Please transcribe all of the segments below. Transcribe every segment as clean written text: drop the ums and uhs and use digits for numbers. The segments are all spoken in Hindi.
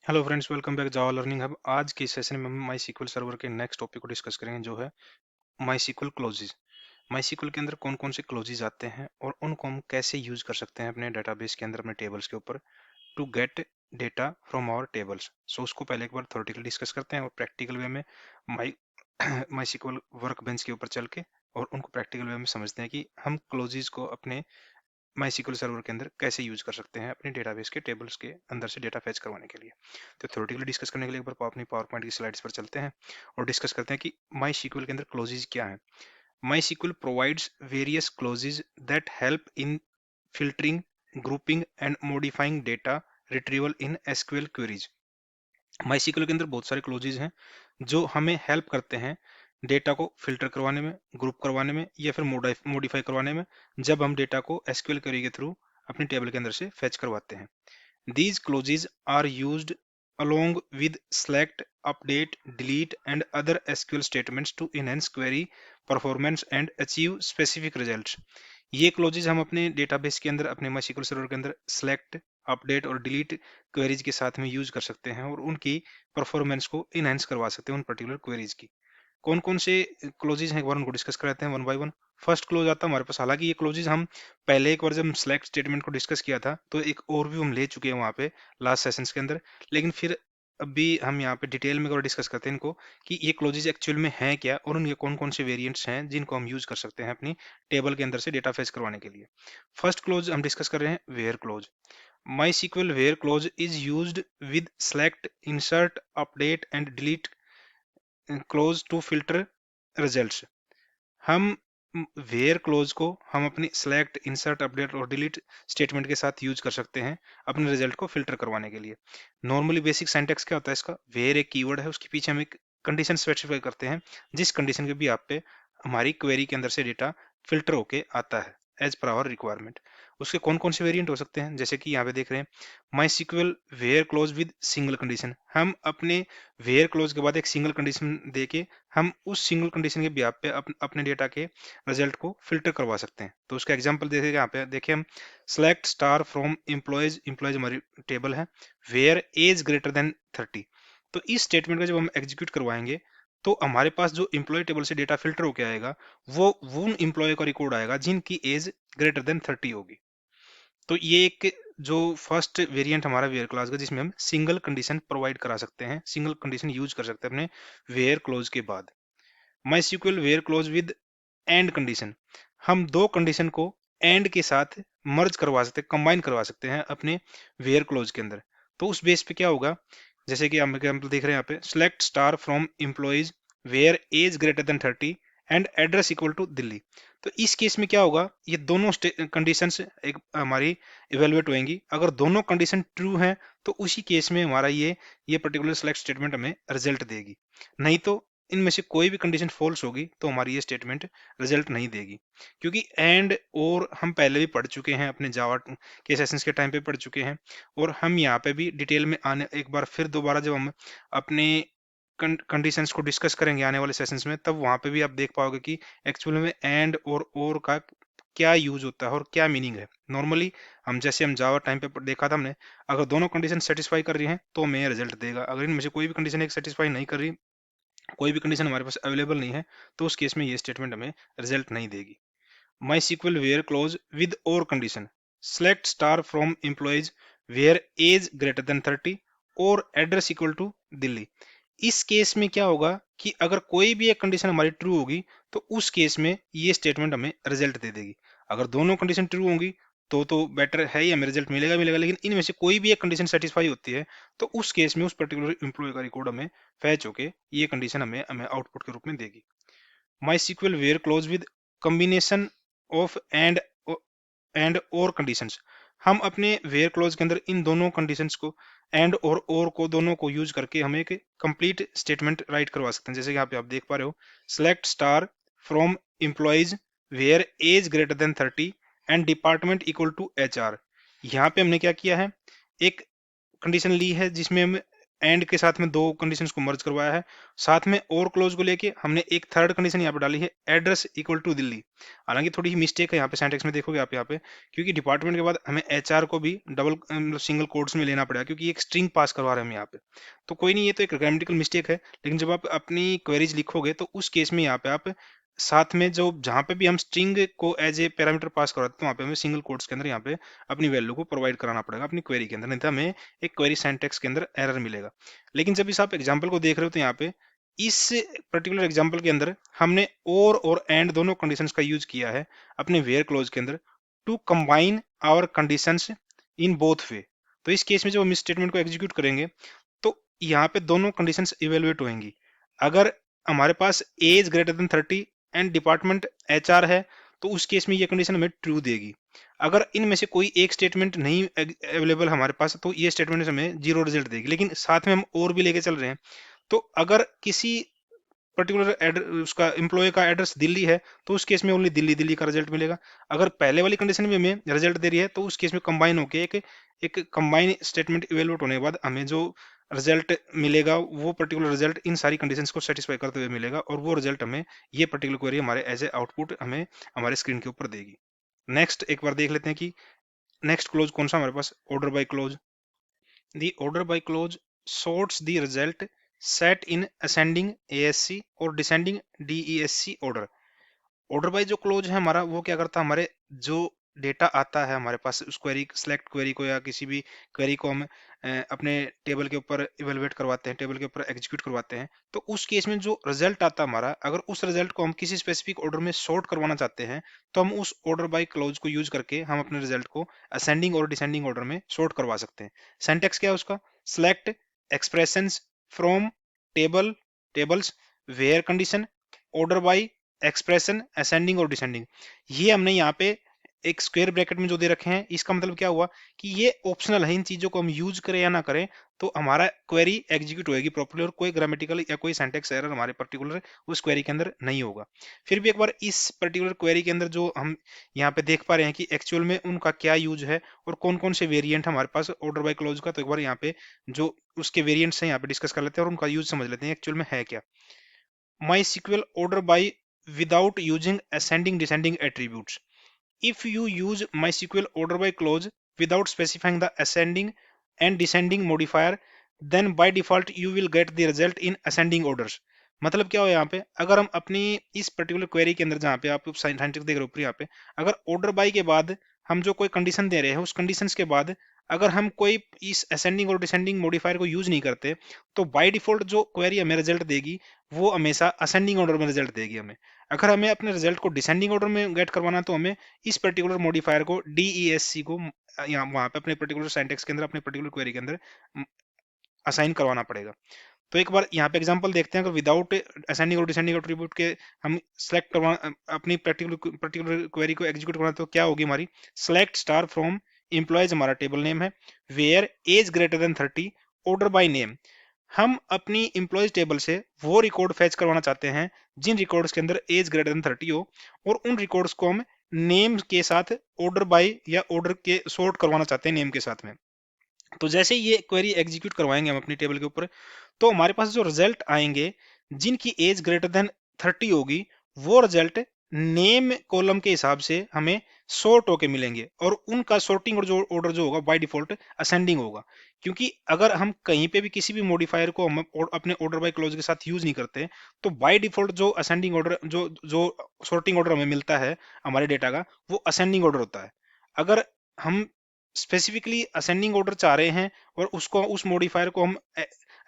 हेलो फ्रेंड्स, वेलकम बैक जावा लर्निंग हब। आज के सेशन में हम माई सीक्वल सर्वर के नेक्स्ट टॉपिक को डिस्कस करेंगे, जो है माई सीक्वल क्लोजेज। माई सीक्वल के अंदर कौन कौन से क्लोजेज आते हैं और उनको हम कैसे यूज कर सकते हैं अपने डेटाबेस के अंदर, अपने टेबल्स के ऊपर, to get data from our tables. So उसको पहले एक बार थ्योरेटिकली डिस्कस करते हैं और प्रैक्टिकल वे में माई माई सीक्वल वर्क बेंच के ऊपर चल के और उनको प्रैक्टिकल वे में समझते हैं कि हम क्लोजेज को अपने माई सीक्वल सर्वर के अंदर कैसे यूज कर सकते हैं अपने डेटाबेस के टेबल्स के अंदर से डेटा फैच करवाने के लिए। तो थ्योरेटिकली डिस्कस करने के लिए एक बार अपनी पावर पॉइंट की स्लाइड्स पर चलते हैं और डिस्कस करते हैं कि माई सीक्वल के अंदर क्लोजेज क्या है। MySQL provides various clauses that help in filtering, grouping and modifying data retrieval in SQL queries. MySQL के अंदर बहुत सारे क्लोजेज हैं जो हमें हेल्प करते हैं डेटा को फिल्टर करवाने में, ग्रुप करवाने में या फिर मॉडिफाई करवाने में, जब हम डेटा को एसक्यूएल क्वेरी के थ्रू अपने टेबल के अंदर से फेच करवाते हैं। These clauses are used along with select, update, delete and other SQL statements to enhance query performance and achieve specific results। ये क्लोजेज हम अपने डेटाबेस के अंदर, अपने MySQL सर्वर के अंदर सेलेक्ट, अपडेट और डिलीट क्वेरीज के साथ में यूज कर सकते हैं और उनकी परफॉर्मेंस को इनहेंस करवा सकते हैं उन पर्टिकुलर क्वेरीज की। कौन कौन से क्लोजेज हैं एक बार उनको डिस्कस कराते हैं one by one. First close आता है हमारे पास, हालांकि ये क्लोजेज हम पहले एक बार जब हम सेलेक्ट स्टेटमेंट को डिस्कस किया था तो एक ओवरव्यू हम ले चुके हैं वहां पे लास्ट सेशंस के अंदर, लेकिन फिर अभी हम यहाँ पे डिटेल में अगर डिस्कस करते हैं इनको कि ये क्लोजेज एक्चुअल में हैं क्या और उनके कौन कौन से वेरिएंट्स हैं जिनको हम यूज कर सकते हैं अपनी टेबल के अंदर से डेटा फेच करवाने के लिए। फर्स्ट क्लोज हम डिस्कस कर रहे हैं where clause. MySQL where clause is used with select, insert, update and delete clause to filter results. हम वेयर क्लोज को हम अपनी सेलेक्ट, इंसर्ट, अपडेट और डिलीट स्टेटमेंट के साथ यूज कर सकते हैं अपने रिजल्ट को फिल्टर करवाने के लिए। नॉर्मली बेसिक सिंटैक्स क्या होता है इसका, वेयर एक कीवर्ड है, उसके पीछे हम एक कंडीशन स्पेसिफाई करते हैं जिस कंडीशन के भी आप पे हमारी क्वेरी के अंदर से डेटा फिल्टर होके आता है एज पर आवर रिक्वायरमेंट। उसके कौन कौन से वेरिएंट हो सकते हैं, जैसे कि यहाँ पे देख रहे हैं MySQL where clause with single condition. हम अपने वेयर क्लोज के बाद एक सिंगल कंडीशन देके हम उस सिंगल कंडीशन के बेस पे अपने डेटा के रिजल्ट को फिल्टर करवा सकते हैं। तो उसका एग्जांपल देखें, यहाँ पे देखिए हम select star from employees, employees हमारी टेबल है, वेयर एज ग्रेटर देन 30। तो इस स्टेटमेंट का जब हम एग्जीक्यूट करवाएंगे तो हमारे पास जो एम्प्लॉय टेबल से डेटा फिल्टर होकर आएगा वो उन एम्प्लॉय का रिकॉर्ड आएगा जिनकी एज ग्रेटर देन 30 होगी। तो ये एक जो फर्स्ट वेरिएंट हमारा वेयर क्लॉज का, जिसमें हम सिंगल कंडीशन प्रोवाइड करा सकते हैं, सिंगल कंडीशन यूज कर सकते हैं अपने वेयर क्लोज के बाद। MySQL where clause with and condition, हम दो कंडीशन को एंड के साथ मर्ज करवा सकते हैं, कंबाइन करवा सकते हैं अपने वेयर क्लोज के अंदर। तो उस बेस पे क्या होगा, जैसे कि हम एग्जाम्पल देख रहे हैं यहाँ पे, select star from employees where age greater than 30 and address equal to Delhi. तो इस केस में क्या होगा, ये दोनों कंडीशंस एक हमारी इवेलुएट होंगी। अगर दोनों कंडीशन ट्रू हैं तो उसी केस में हमारा ये पर्टिकुलर सेलेक्ट स्टेटमेंट हमें रिजल्ट देगी। नहीं तो इनमें से कोई भी कंडीशन फॉल्स होगी तो हमारी ये स्टेटमेंट रिजल्ट नहीं देगी। क्योंकि एंड और हम पहले भी पढ़ चुके हैं, अपने जावा के सेशंस के टाइम पे पढ़ चुके हैं और हम यहाँ पे भी डिटेल में आने एक बार फिर दोबारा जब हम अपने कंडीशंस को डिस्कस करेंगे आने वाले सेशंस में, तब वहां पे भी आप देख पाओगे कि एक्चुअल में एंड और का क्या यूज होता है और क्या मीनिंग है। नॉर्मली हम जैसे हम जावा टाइम पे देखा था हमने, अगर दोनों कंडीशन सेटिस्फाई कर रही हैं तो हमें रिजल्ट देगा। अगर इनमें से कोई भी कंडीशन एक सेटिस्फाई नहीं कर रही, कोई भी कंडीशन हमारे पास अवेलेबल नहीं है, तो उस केस में ये स्टेटमेंट हमें रिजल्ट नहीं देगी। MySQL where clause with और condition, select star from employees where age greater than 30 और एड्रेस इक्वल टू दिल्ली। इस केस में क्या होगा कि अगर कोई भी एक कंडीशन हमारी ट्रू होगी तो उस केस में ये स्टेटमेंट हमें रिजल्ट दे देगी। अगर दोनों कंडीशन ट्रू होंगी तो बेटर है ही, हमें रिजल्ट मिलेगा मिलेगा, लेकिन इनमें से कोई भी एक कंडीशन सेटिस्फाई होती है तो उस केस में उस पर्टिकुलर एम्प्लॉय का रिकॉर्ड हमें फैच होके ये कंडीशन हमें हमें आउटपुट के रूप में देगी। MySQL where clause with combination of and और कंडीशंस, हम अपने वेयर क्लोज के अंदर इन दोनों कंडीशंस को एंड और को दोनों को यूज करके हम एक कंप्लीट स्टेटमेंट राइट करवा सकते हैं। जैसे कि यहाँ पे आप देख पा रहे हो, select star from employees where age greater than 30 and department equal to HR। यहाँ पे हमने क्या किया है, एक कंडीशन ली है जिसमें हम एंड के साथ में दो कंडीशंस को मर्ज करवाया है, साथ में और क्लोज को लेके हमने एक थर्ड कंडीशन यहाँ पे डाली है, एड्रेस इक्वल टू दिल्ली। हालांकि थोड़ी ही मिस्टेक है यहाँ पे सिंटैक्स में, देखोगे आप यहाँ पे, क्योंकि डिपार्टमेंट के बाद हमें एचआर को भी डबल मतलब सिंगल कोट्स में लेना पड़ेगा, क्योंकि एक स्ट्रिंग पास करवा रहे हैं हम यहाँ पे। तो कोई नहीं, ये तो एक ग्रामेटिकल मिस्टेक है, लेकिन जब आप अपनी क्वेरीज लिखोगे तो उस केस में यहाँ पे आप साथ में जो जहां पे भी हम स्ट्रिंग को एज ए पैरामीटर पास करवाते हैं, तो वहां पे हमें सिंगल कोट्स के अंदर यहाँ पे अपनी वैल्यू को प्रोवाइड कराना पड़ेगा अपनी क्वेरी के अंदर, नहीं तो हमें एक क्वेरी सिंटैक्स के अंदर एरर मिलेगा। लेकिन जब इस आप एग्जांपल को देख रहे हो तो यहाँ पे इस पर्टिकुलर एग्जांपल के अंदर हमने और एंड दोनों कंडीशंस का यूज किया है अपने वेयर क्लोज के अंदर, to combine our conditions in both way. तो इस केस में जब हम इस स्टेटमेंट को एग्जीक्यूट करेंगे तो यहाँ पे दोनों कंडीशंस इवेलुएट होंगी। अगर हमारे पास age greater than 30 and department HR है, तो उस केस में ये कंडीशन हमें ट्रू देगी। अगर इनमें से कोई एक स्टेटमेंट नहीं अवेलेबल हमारे पास, तो ये स्टेटमेंट हमें जीरो रिजल्ट देगी। लेकिन साथ में हम और भी लेके चल रहे हैं, तो अगर किसी पर्टिकुलर उसका एम्प्लॉय का एड्रेस दिल्ली है, तो उस केस में ओनली दिल्ली दिल्ली का रिजल्ट मिलेगा। अगर पहले वाली कंडीशन में हमें रिजल्ट दे रही है, तो उस केस में कंबाइन होके एक कंबाइन स्टेटमेंट इवेलुएट होने के बाद हमें जो रिजल्ट मिलेगा, वो पर्टिकुलर रिजल्ट इन सारी कंडीशंस को सेटिस्फाई करते हुए मिलेगा, और वो रिजल्ट हमें ये पर्टिकुलर क्वेरी हमारे एज ए आउटपुट हमें हमारे स्क्रीन के ऊपर देगी। नेक्स्ट एक बार देख लेते हैं कि नेक्स्ट क्लोज कौन सा हमारे पास, order by clause. The order by clause sorts the result set in ascending ASC और descending DESC order। Order by जो क्लोज है हमारा, वो क्या करता है, हमारे जो डेटा आता है हमारे पास उस क्वेरी सेलेक्ट क्वेरी को या किसी भी क्वेरी को हम अपने टेबल के ऊपर इवेलुएट करवाते हैं, टेबल के ऊपर एग्जीक्यूट करवाते हैं, तो उस केस में जो रिजल्ट आता है हमारा, अगर उस रिजल्ट को हम किसी स्पेसिफिक ऑर्डर में सॉर्ट करवाना चाहते हैं, तो हम उस ऑर्डर बाय क्लोज को यूज करके हम अपने रिजल्ट को असेंडिंग और डिसेंडिंग ऑर्डर में सॉर्ट करवा सकते हैं। सिंटैक्स क्या है उसका, select expressions from table tables where condition order by expression ascending और डिसेंडिंग। ये हमने यहाँ पे एक स्क्वायर ब्रैकेट में जो दे रखे हैं, इसका मतलब क्या हुआ कि ये ऑप्शनल है, इन चीजों को हम यूज करें या ना करें तो हमारा क्वेरी एग्जीक्यूट होगी प्रॉपर्ली, और कोई ग्रामेटिकल या कोई सिंटैक्स एरर हमारे पर्टिकुलर उस क्वेरी के अंदर नहीं होगा। फिर भी एक बार इस पर्टिकुलर क्वेरी के अंदर जो हम यहाँ पे देख पा रहे हैं कि एक्चुअल में उनका क्या यूज है और कौन कौन से वेरिएंट हमारे पास ऑर्डर बाय क्लोज का, तो एक बार यहाँ पे जो उसके वेरिएंट्स हैं यहाँ पे डिस्कस कर लेते हैं और उनका यूज समझ लेते हैं एक्चुअल में है क्या। MySQL order by without using ascending descending attributes. If you use MySQL order by clause without specifying the ascending and descending modifier, then by default you will get the result in ascending orders। मतलब क्या हो यहाँ पे, अगर हम अपनी इस पर्टिकुलर क्वेरी के अंदर जहाँ पे आप साइंटिफिक देख रहे हो ऊपर यहाँ पे, अगर ऑर्डर बाय के बाद हम जो कोई कंडीशन दे रहे हैं उस कंडीशंस के बाद अगर हम कोई इस असेंडिंग और डिसेंडिंग मॉडिफायर को यूज नहीं करते, तो बाय डिफॉल्ट जो क्वेरी हमें रिजल्ट देगी वो हमेशा असेंडिंग ऑर्डर में रिजल्ट देगी हमें। अगर हमें अपने रिजल्ट को डिसेंडिंग ऑर्डर में गेट करवाना, तो हमें इस पर्टिकुलर मॉडिफायर को DESC को यहाँ वहां पे अपने पर्टिकुलर सिंटैक्स के अंदर अपने पर्टिकुलर क्वेरी के अंदर असाइन करवाना पड़ेगा। तो एक बार यहाँ पे एग्जांपल देखते हैं, अगर विदाउट असेंडिंग और डिसेंडिंग एट्रीब्यूट के हम सेलेक्ट करवा अपनी पर्टिकुलर क्वेरी को एग्जीक्यूट करना, तो क्या होगी हमारी, सेलेक्ट स्टार फ्रॉम एम्प्लॉयज हमारा टेबल नेम है, where age greater than 30 order by name. हम अपनी एम्प्लॉयज टेबल से वो रिकॉर्ड फैच करवाना चाहते हैं जिन रिकॉर्ड्स के अंदर एज ग्रेटर देन 30 हो, और उन रिकॉर्ड्स को हम नेम के साथ ऑर्डर बाय या ऑर्डर के सॉर्ट करवाना चाहते हैं नेम के साथ में। तो जैसे ये क्वेरी एग्जीक्यूट करवाएंगे हम अपनी टेबल के ऊपर, तो हमारे पास जो रिजल्ट आएंगे जिनकी एज ग्रेटर देन 30 होगी, वो रिजल्ट नेम कॉलम के हिसाब से हमें सॉर्ट होके मिलेंगे, और उनका सॉर्टिंग और जो ऑर्डर जो होगा बाय डिफॉल्ट असेंडिंग होगा। क्योंकि अगर हम कहीं पे भी किसी भी मॉडिफायर को हम अपने ऑर्डर बाय क्लोज के साथ यूज नहीं करते, तो बाय डिफॉल्ट जो असेंडिंग ऑर्डर जो जो सॉर्टिंग ऑर्डर हमें मिलता है हमारे डेटा का, वो असेंडिंग ऑर्डर होता है। अगर हम स्पेसिफिकली असेंडिंग ऑर्डर चाह रहे हैं और उसको उस मॉडिफायर को हम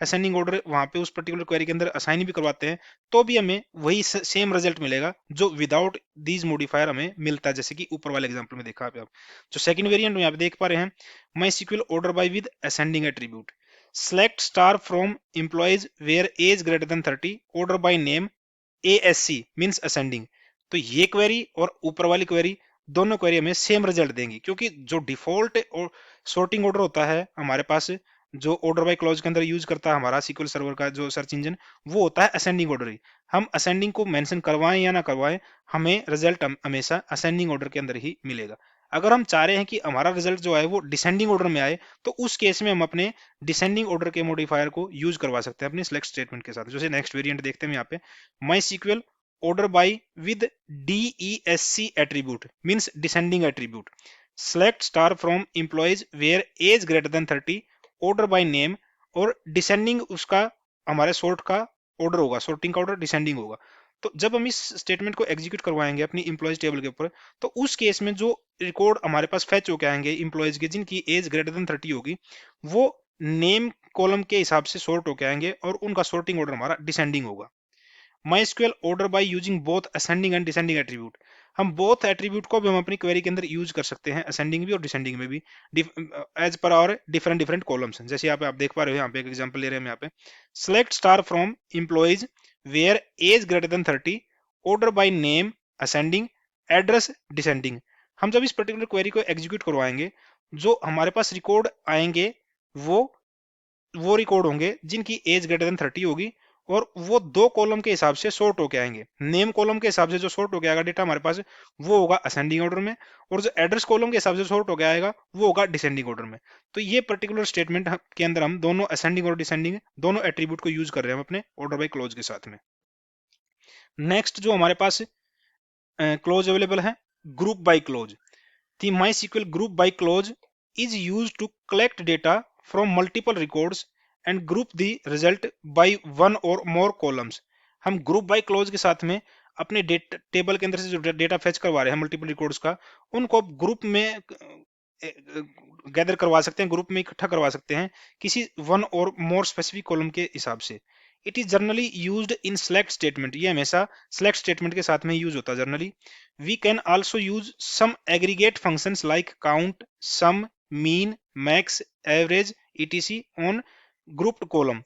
असेंडिंग ऑर्डर वहां पे उस पर्टिकुलर क्वेरी के अंदर असाइन भी करवाते हैं, तो भी हमें वही सेम रिजल्ट मिलेगा जो विदाउट दीज मॉडिफायर हमें मिलता है, जैसे कि ऊपर वाले एग्जांपल में देखा आप। जो सेकंड वेरिएंट में यहाँ पे देख पा रहे हैं, MySQL order by with ascending attribute, select star from employees where age greater than 30 order by name ASC means ascending. तो ये क्वेरी और ऊपर वाली क्वेरी दोनों क्वेरी हमें सेम रिजल्ट देंगी, क्योंकि जो डिफॉल्ट और सॉर्टिंग ऑर्डर होता है हमारे पास जो ऑर्डर बाय क्लॉज के अंदर यूज करता है हमारा SQL सर्वर का जो सर्च इंजन, वो होता है असेंडिंग ऑर्डर ही। हम असेंडिंग को मेंशन करवाएं या ना करवाएं, हमें रिजल्ट हमेशा असेंडिंग ऑर्डर के अंदर ही मिलेगा। अगर हम चाह रहे हैं कि हमारा रिजल्ट जो है वो डिसेंडिंग ऑर्डर में आए, तो उस केस में हम अपने डिसेंडिंग ऑर्डर के मॉडिफायर को यूज करवा सकते हैं अपने सिलेक्ट स्टेटमेंट के साथ। जैसे नेक्स्ट वेरिएंट देखते हैं यहाँ पे, माई sequel order by with DESC attribute means descending attribute. Select star from employees where age greater than 30, order by name, और डिसेंडिंग उसका हमारे सॉर्ट का ऑर्डर होगा, सॉर्टिंग का ऑर्डर डिसेंडिंग होगा। तो जब हम इस स्टेटमेंट को एग्जीक्यूट करवाएंगे अपनी इंप्लॉयज टेबल के ऊपर, तो उस केस में जो रिकॉर्ड हमारे पास फेच होके आएंगे इंप्लॉयज के जिनकी एज ग्रेटर देन 30 होगी, वो नेम कॉलम के हिसाब से सॉर्ट होके आएंगे और उनका सॉर्टिंग ऑर्डर हमारा डिसेंडिंग होगा। MySQL order by using both ascending and descending attribute. हम both attribute को भी हम अपनी क्वेरी के अंदर यूज कर सकते हैं, ascending भी और descending में भी, एज पर और डिफरेंट डिफरेंट कॉलम्स। जैसे यहाँ पे आप देख पा रहे हो, यहाँ पे एक एग्जांपल ले रहे हैं यहाँ पे, select star from employees where age greater than 30, order by name ascending, address descending। हम जब इस पर्टिकुलर क्वेरी को एग्जीक्यूट करवाएंगे, जो हमारे पास रिकॉर्ड आएंगे वो रिकॉर्ड होंगे जिनकी एज ग्रेटर देन 30 होगी, और वो दो कॉलम के हिसाब से सॉर्ट होके आएंगे। नेम कॉलम के हिसाब से जो सॉर्ट होके आएगा डेटा हमारे पास, वो होगा असेंडिंग ऑर्डर में, और जो एड्रेस कॉलम के हिसाब से सॉर्ट होके आएगा वो होगा डिसेंडिंग ऑर्डर में। तो ये पर्टिकुलर स्टेटमेंट के अंदर हम दोनों असेंडिंग और डिसेंडिंग दोनों एट्रीब्यूट को यूज कर रहे हैं हम अपने ऑर्डर बाय क्लोज के साथ में। नेक्स्ट जो हमारे पास क्लोज अवेलेबल है, group by clause. The MySQL group by clause is used to collect data from multiple records and group the result by one or more columns। हम ग्रुप बाय क्लोज के साथ में अपने टेबल के अंदर से जो डेटा फेच करवा रहे हैं मल्टीपल रिकॉर्ड्स का, उनको ग्रुप में गैदर करवा सकते हैं, ग्रुप में इकट्ठा करवा सकते हैं किसी वन और मोर स्पेसिफिक कॉलम के हिसाब से। It is generally used in select statement. ये हमेशा सेलेक्ट स्टेटमेंट के साथ में यूज होता है generally. We can also use some aggregate functions like count, sum, mean, max, average etc on grouped column.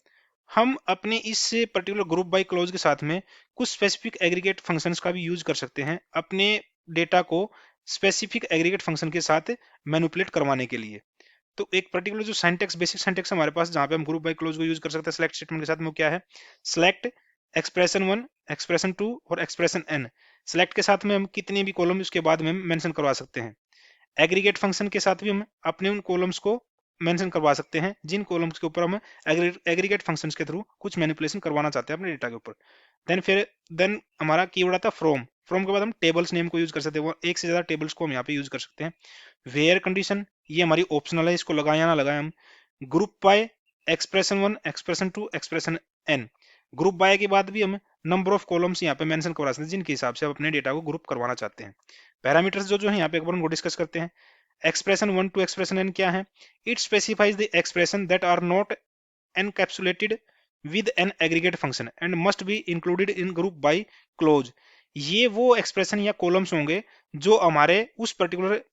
हम अपने इस पर्टिकुलर ग्रुप बाय क्लोज के साथ में कुछ स्पेसिफिक एग्रीगेट फंक्शंस का भी यूज कर सकते हैं अपने डेटा को स्पेसिफिक एग्रीगेट फंक्शन के साथ मैनिपुलेट करवाने के लिए। तो एक पर्टिकुलर जो सिंटैक्स, बेसिक सिंटैक्स हमारे पास जहां पे हम ग्रुप बाय क्लोज को यूज कर सकते हैं सिलेक्ट स्टेटमेंट के साथ में, वो क्या है, सिलेक्ट एक्सप्रेशन 1, एक्सप्रेशन 2 और एक्सप्रेशन n। सिलेक्ट के साथ में हम कितने भी कॉलम उसके बाद में मेंशन करवा सकते हैं। एग्रीगेट फंक्शन के साथ भी हम अपने उन कॉलम्स को मेंशन करवा सकते हैं जिन कॉलम्स के ऊपर हम एग्रीगेट फंक्शंस के थ्रू कुछ मैनिपुलेशन करवाना चाहते हैं अपने डेटा के ऊपर। देन हमारा कीवर्ड आता है फ्रॉम। फ्रॉम के बाद हम टेबल्स नेम को यूज कर सकते हैं, एक से ज्यादा टेबल्स को हम यहाँ पे यूज कर सकते हैं। वेयर कंडीशन, ये हमारी ऑप्शनल है, इसको लगाए या ना लगाए हम। Group by, expression 1, expression 2, expression n। Group by के बाद भी हम नंबर ऑफ कॉलम्स यहाँ पे मेंशन करवा सकते हैं जिनके हिसाब से हम अपने डेटा को ग्रुप करवाना चाहते हैं। पैरामीटर्स जो है यहाँ पे एक बार उनको डिस्कस करते हैं। एक्सप्रेशन 1 टू एक्सप्रेशन n क्या है? It specifies the expression that are not encapsulated with an aggregate function and must be included in group by clause. ये वो एक्सप्रेशन या कॉलम्स होंगे जो हमारे उस पर्टिकुलर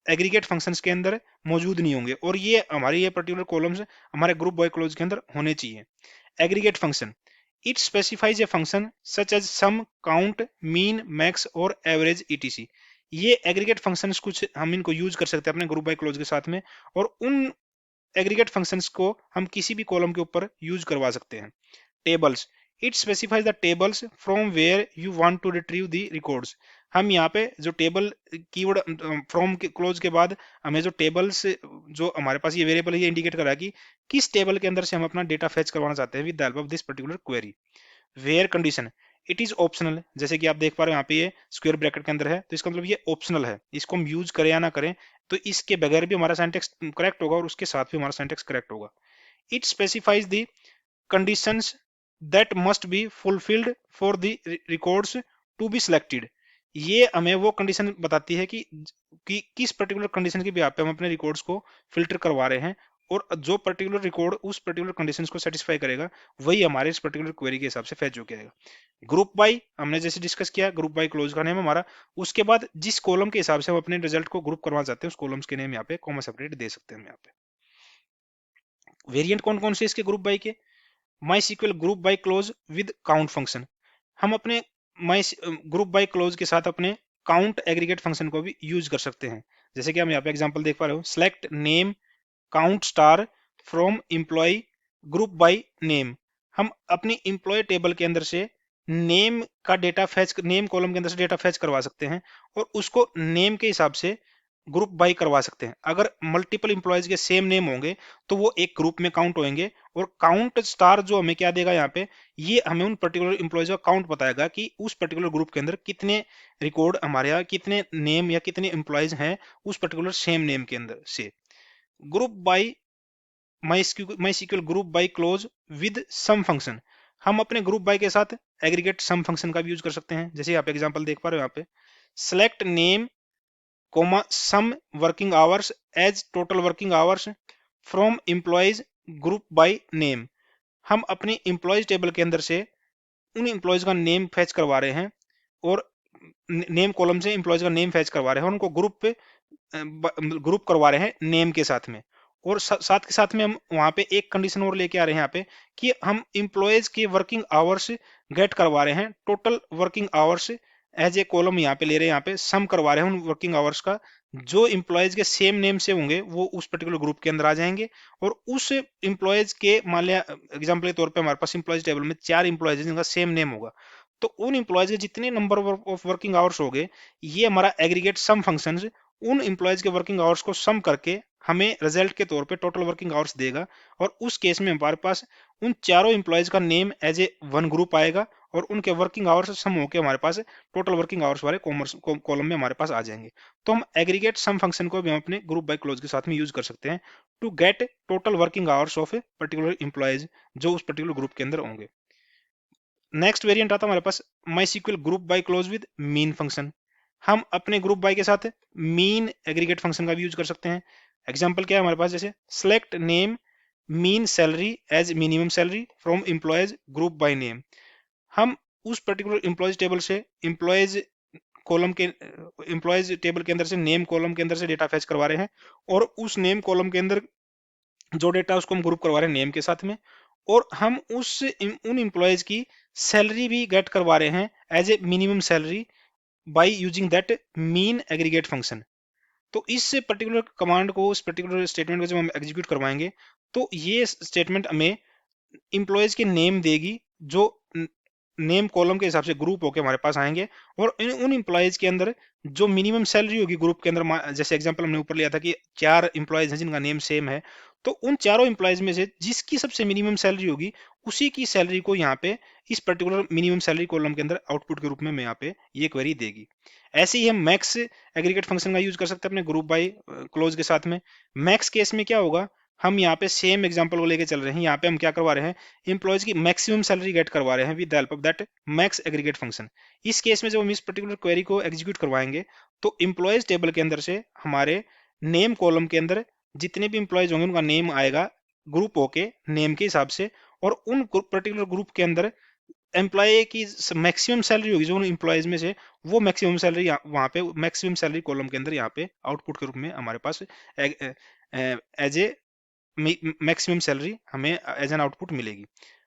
एग्रीगेट फंक्शंस के अंदर मौजूद नहीं होंगे, और ये हमारे ये पर्टिकुलर कॉलम्स हमारे ग्रुप बाय क्लोज के अंदर होने चाहिए। Aggregate function, it specifies a function such as sum, count, mean, max और एवरेज etc। ये एग्रीगेट फंक्शंस कुछ हम इनको यूज कर सकते हैं अपने ग्रुप बाय क्लोज के साथ में, और उन एग्रीगेट फंक्शंस को हम किसी भी कॉलम के ऊपर यूज करवा सकते हैं। Tables, it specifies the tables from where you want to retrieve the records. हम यहाँ पे जो टेबल कीवर्ड फ्रॉम के क्लोज के बाद हमें जो टेबल्स, जो हमारे पास ये वेरिएबल है, ये इंडिकेट करा कि किस टेबल के अंदर से हम अपना डेटा फेच करवाना चाहते हैं with the help of this particular query. Where condition, it is optional. जैसे कि आप देख पा रहे हो यहाँ पे ये स्क्वायर ब्रैकेट के अंदर है, तो इसका मतलब ये ऑप्शनल है, इसको हम यूज करें या ना करें, तो इसके बगैर भी हमारा सिंटैक्स करेक्ट होगा और उसके साथ भी हमारा सिंटैक्स करेक्ट होगा। It specifies the conditions that must be fulfilled for the records to be selected. ये हमें वो कंडीशन बताती है कि किस पर्टिकुलर कंडीशन के बेस पे हम अपने रिकॉर्ड्स को फिल्टर करवा रहे हैं, और जो पर्टिकुलर रिकॉर्ड उस पर्टिकुलर कंडीशंस को सेटिस्फाई करेगा वही हमारे इस पर्टिकुलर क्वेरी के हिसाब से फेच होके आएगा। ग्रुप बाय हमने जैसे डिस्कस किया, ग्रुप बाय क्लोज का नेम हमारा, उसके बाद जिस कॉलम के हिसाब से हम अपने रिजल्ट को ग्रुप करवाना चाहते हैं उस कॉलम्स के नेम यहाँ पे कॉमा सेपरेट दे सकते हैं हम यहाँ पे। वेरिएंट कौन कौन से इसके ग्रुप बाय के? MySQL group by clause with count function. हम अपने माई ग्रुप बाय क्लोज के साथ अपने काउंट एग्रीगेट फंक्शन को भी यूज कर सकते हैं। जैसे कि हम यहाँ पे एग्जांपल देख पा रहे हो, select name count star from employ group by name. हम अपनी एम्प्लॉय टेबल के अंदर से नेम का डेटा फेच, नेम कॉलम के अंदर से डेटा फेच करवा सकते हैं और उसको नेम के हिसाब से ग्रुप बाई करवा सकते हैं। अगर मल्टीपल इंप्लॉयज के सेम नेम होंगे तो वो एक ग्रुप में काउंट होंगे, और काउंट स्टार जो हमें क्या देगा यहाँ पे, ये हमें उन पर्टिकुलर इंप्लॉयज का काउंट बताएगा कि उस पर्टिकुलर ग्रुप के अंदर कितने रिकॉर्ड हमारे यहाँ, कितने नेम या कितने इंप्लॉयज हैं उस पर्टिकुलर सेम नेम के अंदर से। Group by MySQL group by clause with sum function, हम अपने ग्रुप बाई के साथ एग्रीगेट सम फंक्शन का भी यूज कर सकते हैं। जैसे आप एग्जांपल देख पा रहे हो यहाँ पे, select name comma some working hours as total working hours from employees group by name, हम अपनी एम्प्लॉयज टेबल के अंदर से उन एम्प्लॉयज का नेम फैच करवा रहे हैं, और नेम कॉलम से एम्प्लॉयज का नेम फैच करवा रहे हैं और उनको ग्रुप पे ग्रुप करवा रहे हैं नेम के साथ में। और साथ के साथ में हम वहां पे एक कंडीशन और लेके आ रहे हैं यहाँ पे कि हम एम्प्लॉयज के वर्किंग आवर्स गेट करवा रहे हैं, total working hours as a column यहाँ पे ले रहे हैं, यहाँ पे सम करवा रहे हैं उन वर्किंग आवर्स का। जो इंप्लॉयज के सेम नेम से होंगे वो उस पर्टिकुलर ग्रुप के अंदर आ जाएंगे, और उस इंप्लॉयज के मान लिया एग्जाम्पल के तौर पे हमारे पास इंप्लॉयज टेबल में 4 इंप्लॉयज जिनका सेम नेम होगा, तो उन इंप्लॉयज के जितने नंबर ऑफ वर्किंग आवर्स हो गए, ये हमारा एग्रीगेट सम फंक्शन उन इंप्लॉयज के वर्किंग आवर्स को सम करके हमें रिजल्ट के तौर पे टोटल वर्किंग आवर्स देगा। और उस केस में हमारे पास उन चारों इंप्लॉयज का name as a one group आएगा, और उनके वर्किंग आवर्स सम होकर हमारे पास टोटल वर्किंग आवर्स वाले कॉलम में हमारे पास आ जाएंगे। तो हम एग्रीगेट सम फंक्शन को भी हम अपने ग्रुप बाय क्लोज के साथ में यूज कर सकते हैं to get total working hours of a particular employees जो उस पर्टिकुलर ग्रुप के अंदर होंगे। नेक्स्ट वेरिएंट आता है हमारे पास MySQL group by clause with mean function, हम अपने ग्रुप बाय के साथ मीन एग्रीगेट फंक्शन का भी यूज कर सकते हैं। एग्जांपल क्या है हमारे पास, जैसे select name mean salary as minimum salary from employees group by name, हम उस पर्टिकुलर एम्प्लॉयज टेबल से एम्प्लॉयज कॉलम के एम्प्लॉयज टेबल के अंदर से नेम कॉलम के अंदर से डेटा फैच करवा रहे हैं, और उस नेम कॉलम के अंदर जो डेटा उसको हम ग्रुप करवा रहे हैं नेम के साथ में, और हम उन एम्प्लॉयज की सैलरी भी गेट करवा रहे हैं as a minimum salary by using that mean aggregate function. तो इस पर्टिकुलर कमांड को, इस पर्टिकुलर स्टेटमेंट को जब हम एग्जीक्यूट करवाएंगे तो ये स्टेटमेंट हमें इंप्लॉयज के नेम देगी जो नेम कॉलम के हिसाब से ग्रुप होके हमारे पास आएंगे, और उन इंप्लॉयज के अंदर जो मिनिमम सैलरी होगी ग्रुप के अंदर, जैसे एग्जांपल हमने ऊपर लिया था कि 4 इंप्लॉयज हैं जिनका नेम सेम है, तो उन चारों इंप्लॉयज में से जिसकी सबसे मिनिमम सैलरी होगी उसी की सैलरी को यहाँ पे इस पर्टिकुलर मिनिमम सैलरी कॉलम के अंदर आउटपुट के रूप में यहाँ पे ये क्वेरी देगी। ऐसे ही हम मैक्स एग्रीगेट फंक्शन का यूज कर सकते हैं अपने ग्रुप बाय क्लोज के साथ में। मैक्स केस में क्या होगा, हम यहाँ पे सेम एग्जांपल को लेके चल रहे हैं, यहाँ पे हम क्या करवा रहे हैं, एम्प्लॉयज की मैक्सिमम सैलरी गेट करवा रहे हैं with the help of that max aggregate function. इस केस में जब हम इस पर्टिकुलर क्वेरी को एग्जीक्यूट करवाएंगे तो एम्प्लॉयज टेबल के अंदर से हमारे नेम कॉलम के अंदर जितने भी एम्प्लॉयज होंगे उनका नेम आएगा ग्रुप होके नेम के हिसाब से, और उन पर्टिकुलर ग्रुप के अंदर एम्प्लॉय की मैक्सिमम सैलरी होगी जो उन एम्प्लॉयज में से, वो मैक्सिमम सैलरी वहां पे मैक्सिमम सैलरी कॉलम के अंदर यहाँ पे आउटपुट के रूप में हमारे पास एज ए मैक्सिमम सैलरी हमें एज एन आउटपुट मिलेगी।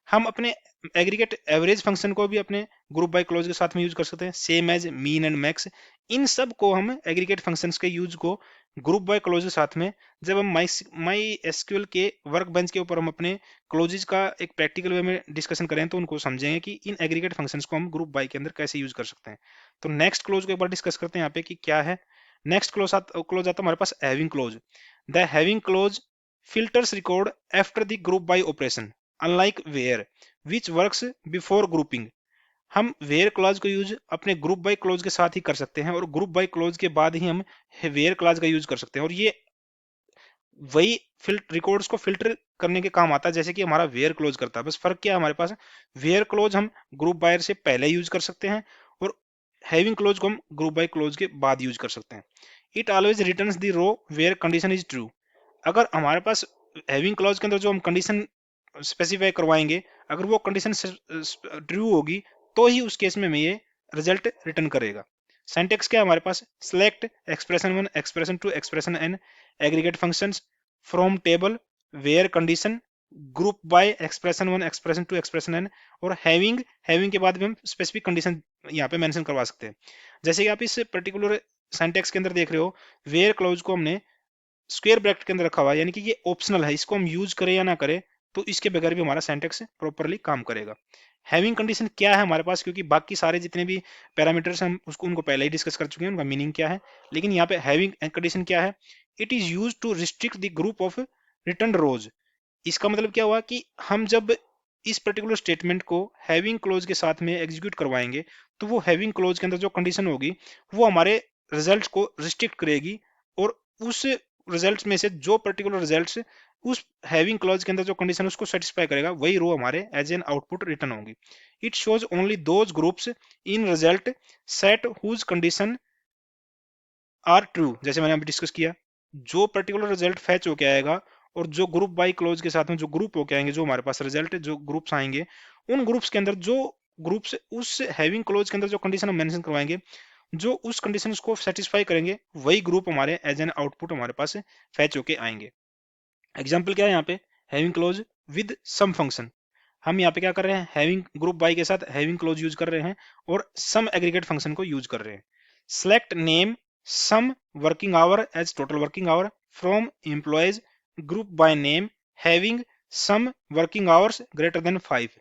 हम अपने एग्रीगेट एवरेज फंक्शन को भी अपने ग्रुप बाय क्लोज के साथ में यूज कर सकते हैं, same as mean and max. इन सब को हम एग्रीगेट फंक्शंस के यूज को ग्रुप बाय क्लोज के साथ में, जब हम माई एसक्यूएल के वर्क बेंच के ऊपर हम अपने क्लोजेज का एक प्रैक्टिकल वे में डिस्कशन करें तो उनको समझेंगे कि इन एग्रीगेट फंक्शंस को हम ग्रुप बाय के अंदर कैसे यूज कर सकते हैं। तो नेक्स्ट क्लोज को एक बार डिस्कस करते हैं यहाँ पे कि क्या है। नेक्स्ट क्लोज आता है हमारे पास having clause. The having clause filters record after the group by operation unlike where which works before grouping, हम वेयर क्लॉज को यूज अपने ग्रुप बाय क्लोज के साथ ही कर सकते हैं, और ग्रुप बाय क्लोज के बाद ही हम वेयर क्लॉज का यूज कर सकते हैं, और ये वही रिकॉर्ड्स को फिल्टर करने के काम आता है जैसे कि हमारा वेयर क्लोज करता है। बस फर्क क्या है हमारे पास, वेयर क्लोज हम ग्रुप बायर से पहले यूज कर सकते हैं, और हैविंग क्लोज को हम ग्रुप बाय क्लोज के बाद यूज कर सकते हैं। It always returns the row where condition is true, अगर हमारे पास हैविंग क्लॉज के अंदर जो हम कंडीशन स्पेसिफाई करवाएंगे अगर वो कंडीशन ट्रू होगी तो ही उस केस में हमें ये रिजल्ट रिटर्न करेगा। सिंटैक्स क्या है हमारे पास, select expression 1 expression 2 expression n aggregate functions from table where condition group by expression 1 expression 2 expression n, और हैविंग के बाद भी हम स्पेसिफिक कंडीशन यहाँ पे मेंशन करवा सकते हैं। जैसे कि आप इस पर्टिकुलर सिंटैक्स के अंदर देख रहे हो, वेयर क्लॉज को हमने स्क्वायर ब्रैकेट के अंदर रखा हुआ है, यानी कि ये ऑप्शनल है, इसको हम यूज करें या ना करें तो इसके बगैर भी हमारा सिंटैक्स प्रॉपरली काम करेगा। हैविंग कंडीशन क्या है हमारे पास, क्योंकि बाकी सारे जितने भी पैरामीटर्स हम उसको उनको पहले ही डिस्कस कर चुके हैं, उनका मीनिंग क्या है, लेकिन यहाँ पे हैविंग कंडीशन क्या है, it is use to restrict the group of return rows. इसका मतलब क्या हुआ कि हम जब इस पर्टिकुलर स्टेटमेंट को हैविंग क्लोज के साथ में एग्जीक्यूट करवाएंगे, तो वो हैविंग क्लोज के अंदर जो कंडीशन होगी वो हमारे रिजल्ट को रिस्ट्रिक्ट करेगी, और उस रिजल्ट में से जो पर्टिकुलर रिजल्ट उस हैविंग क्लॉज के अंदर जो कंडीशन उसको सेटिस्फाई करेगा, वही रो हमारे एज एन आउटपुट रिटर्न होगी। It shows only those groups in result set whose condition are true. जैसे मैंने अभी डिस्कस किया, जो पर्टिकुलर रिजल्ट फैच होके आएगा और जो ग्रुप बाई क्लोज के साथ में जो ग्रुप होके आएंगे, जो हमारे पास रिजल्ट जो ग्रुप्स आएंगे, उन ग्रुप्स के अंदर जो ग्रुप्स उस हैविंग क्लोज के अंदर जो कंडीशन हम मेंशन करवाएंगे, जो उस कंडीशन को सेटिस्फाई करेंगे, वही ग्रुप हमारे एज एन आउटपुट हमारे पास फैच होके आएंगे। एग्जाम्पल क्या है यहाँ पे, having clause with sum function. हम यहाँ पे क्या कर रहे हैं, हैविंग ग्रुप बाई के साथ हैविंग क्लोज यूज कर रहे हैं और सम एग्रीगेट फंक्शन को यूज कर रहे हैं। Select name sum working hour as total working hour from employees group by name having sum working hours greater than 5।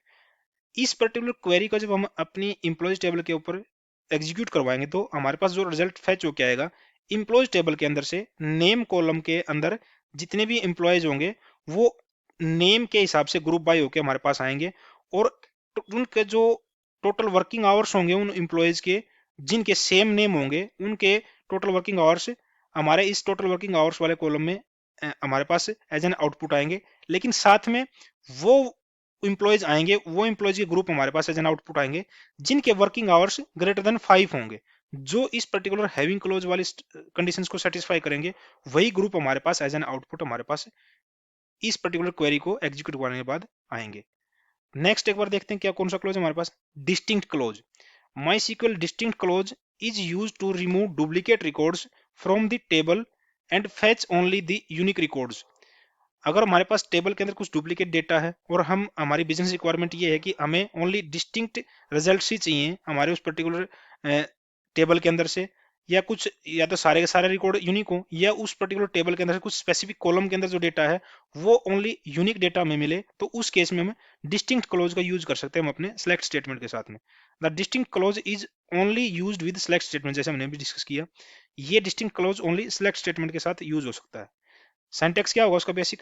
इस पर्टिकुलर क्वेरी को जब हम अपनी एम्प्लॉयज टेबल के ऊपर एग्जीक्यूट करवाएंगे, तो हमारे पास जो रिजल्ट फैच होके आएगा, एम्प्लॉयज टेबल के अंदर से नेम कॉलम के अंदर जितने भी एम्प्लॉयज होंगे वो नेम के हिसाब से ग्रुप बाय होके हमारे पास आएंगे, और उनके जो टोटल वर्किंग आवर्स होंगे उन एम्प्लॉयज के जिनके सेम नेम होंगे, उनके टोटल वर्किंग आवर्स हमारे इस टोटल वर्किंग आवर्स वाले कॉलम में हमारे पास एज एन आउटपुट आएंगे। लेकिन साथ में वो इंप्लॉयज आएंगे, वो इंप्लॉयज के ग्रुप हमारे पास एज एन आउटपुट आएंगे जिनके वर्किंग आवर्स ग्रेटर देन 5 होंगे, जो इस पर्टिकुलर हैविंग क्लोज वाली कंडीशंस को सेटिस्फाई करेंगे, वही ग्रुप हमारे पास एज एन आउटपुट हमारे पास इस पर्टिकुलर क्वेरी को एग्जीक्यूट करने के बाद आएंगे। नेक्स्ट एक बार देखते हैं क्या कौन सा क्लोज हमारे पास, distinct clause. MySQL distinct clause is used to remove duplicate records from the table and fetch only the unique records। अगर हमारे पास टेबल के अंदर कुछ डुप्लीकेट डेटा है और हम हमारी बिजनेस रिक्वायरमेंट ये है कि हमें ओनली डिस्टिंक्ट रिजल्ट्स ही चाहिए हमारे उस पर्टिकुलर टेबल के अंदर से, या कुछ या तो सारे के सारे रिकॉर्ड यूनिक हो, या उस पर्टिकुलर टेबल के अंदर से कुछ स्पेसिफिक कॉलम के अंदर जो डेटा है वो ओनली यूनिक डेटा में मिले, तो उस केस में हम डिस्टिंक्ट क्लोज का यूज कर सकते हैं हम अपने सेलेक्ट स्टेटमेंट के साथ में। The distinct close is only used with select statement, जैसे हमने भी डिस्कस किया, ये distinct close only select statement के साथ यूज हो सकता है। सिंटैक्स क्या होगा उसका बेसिक,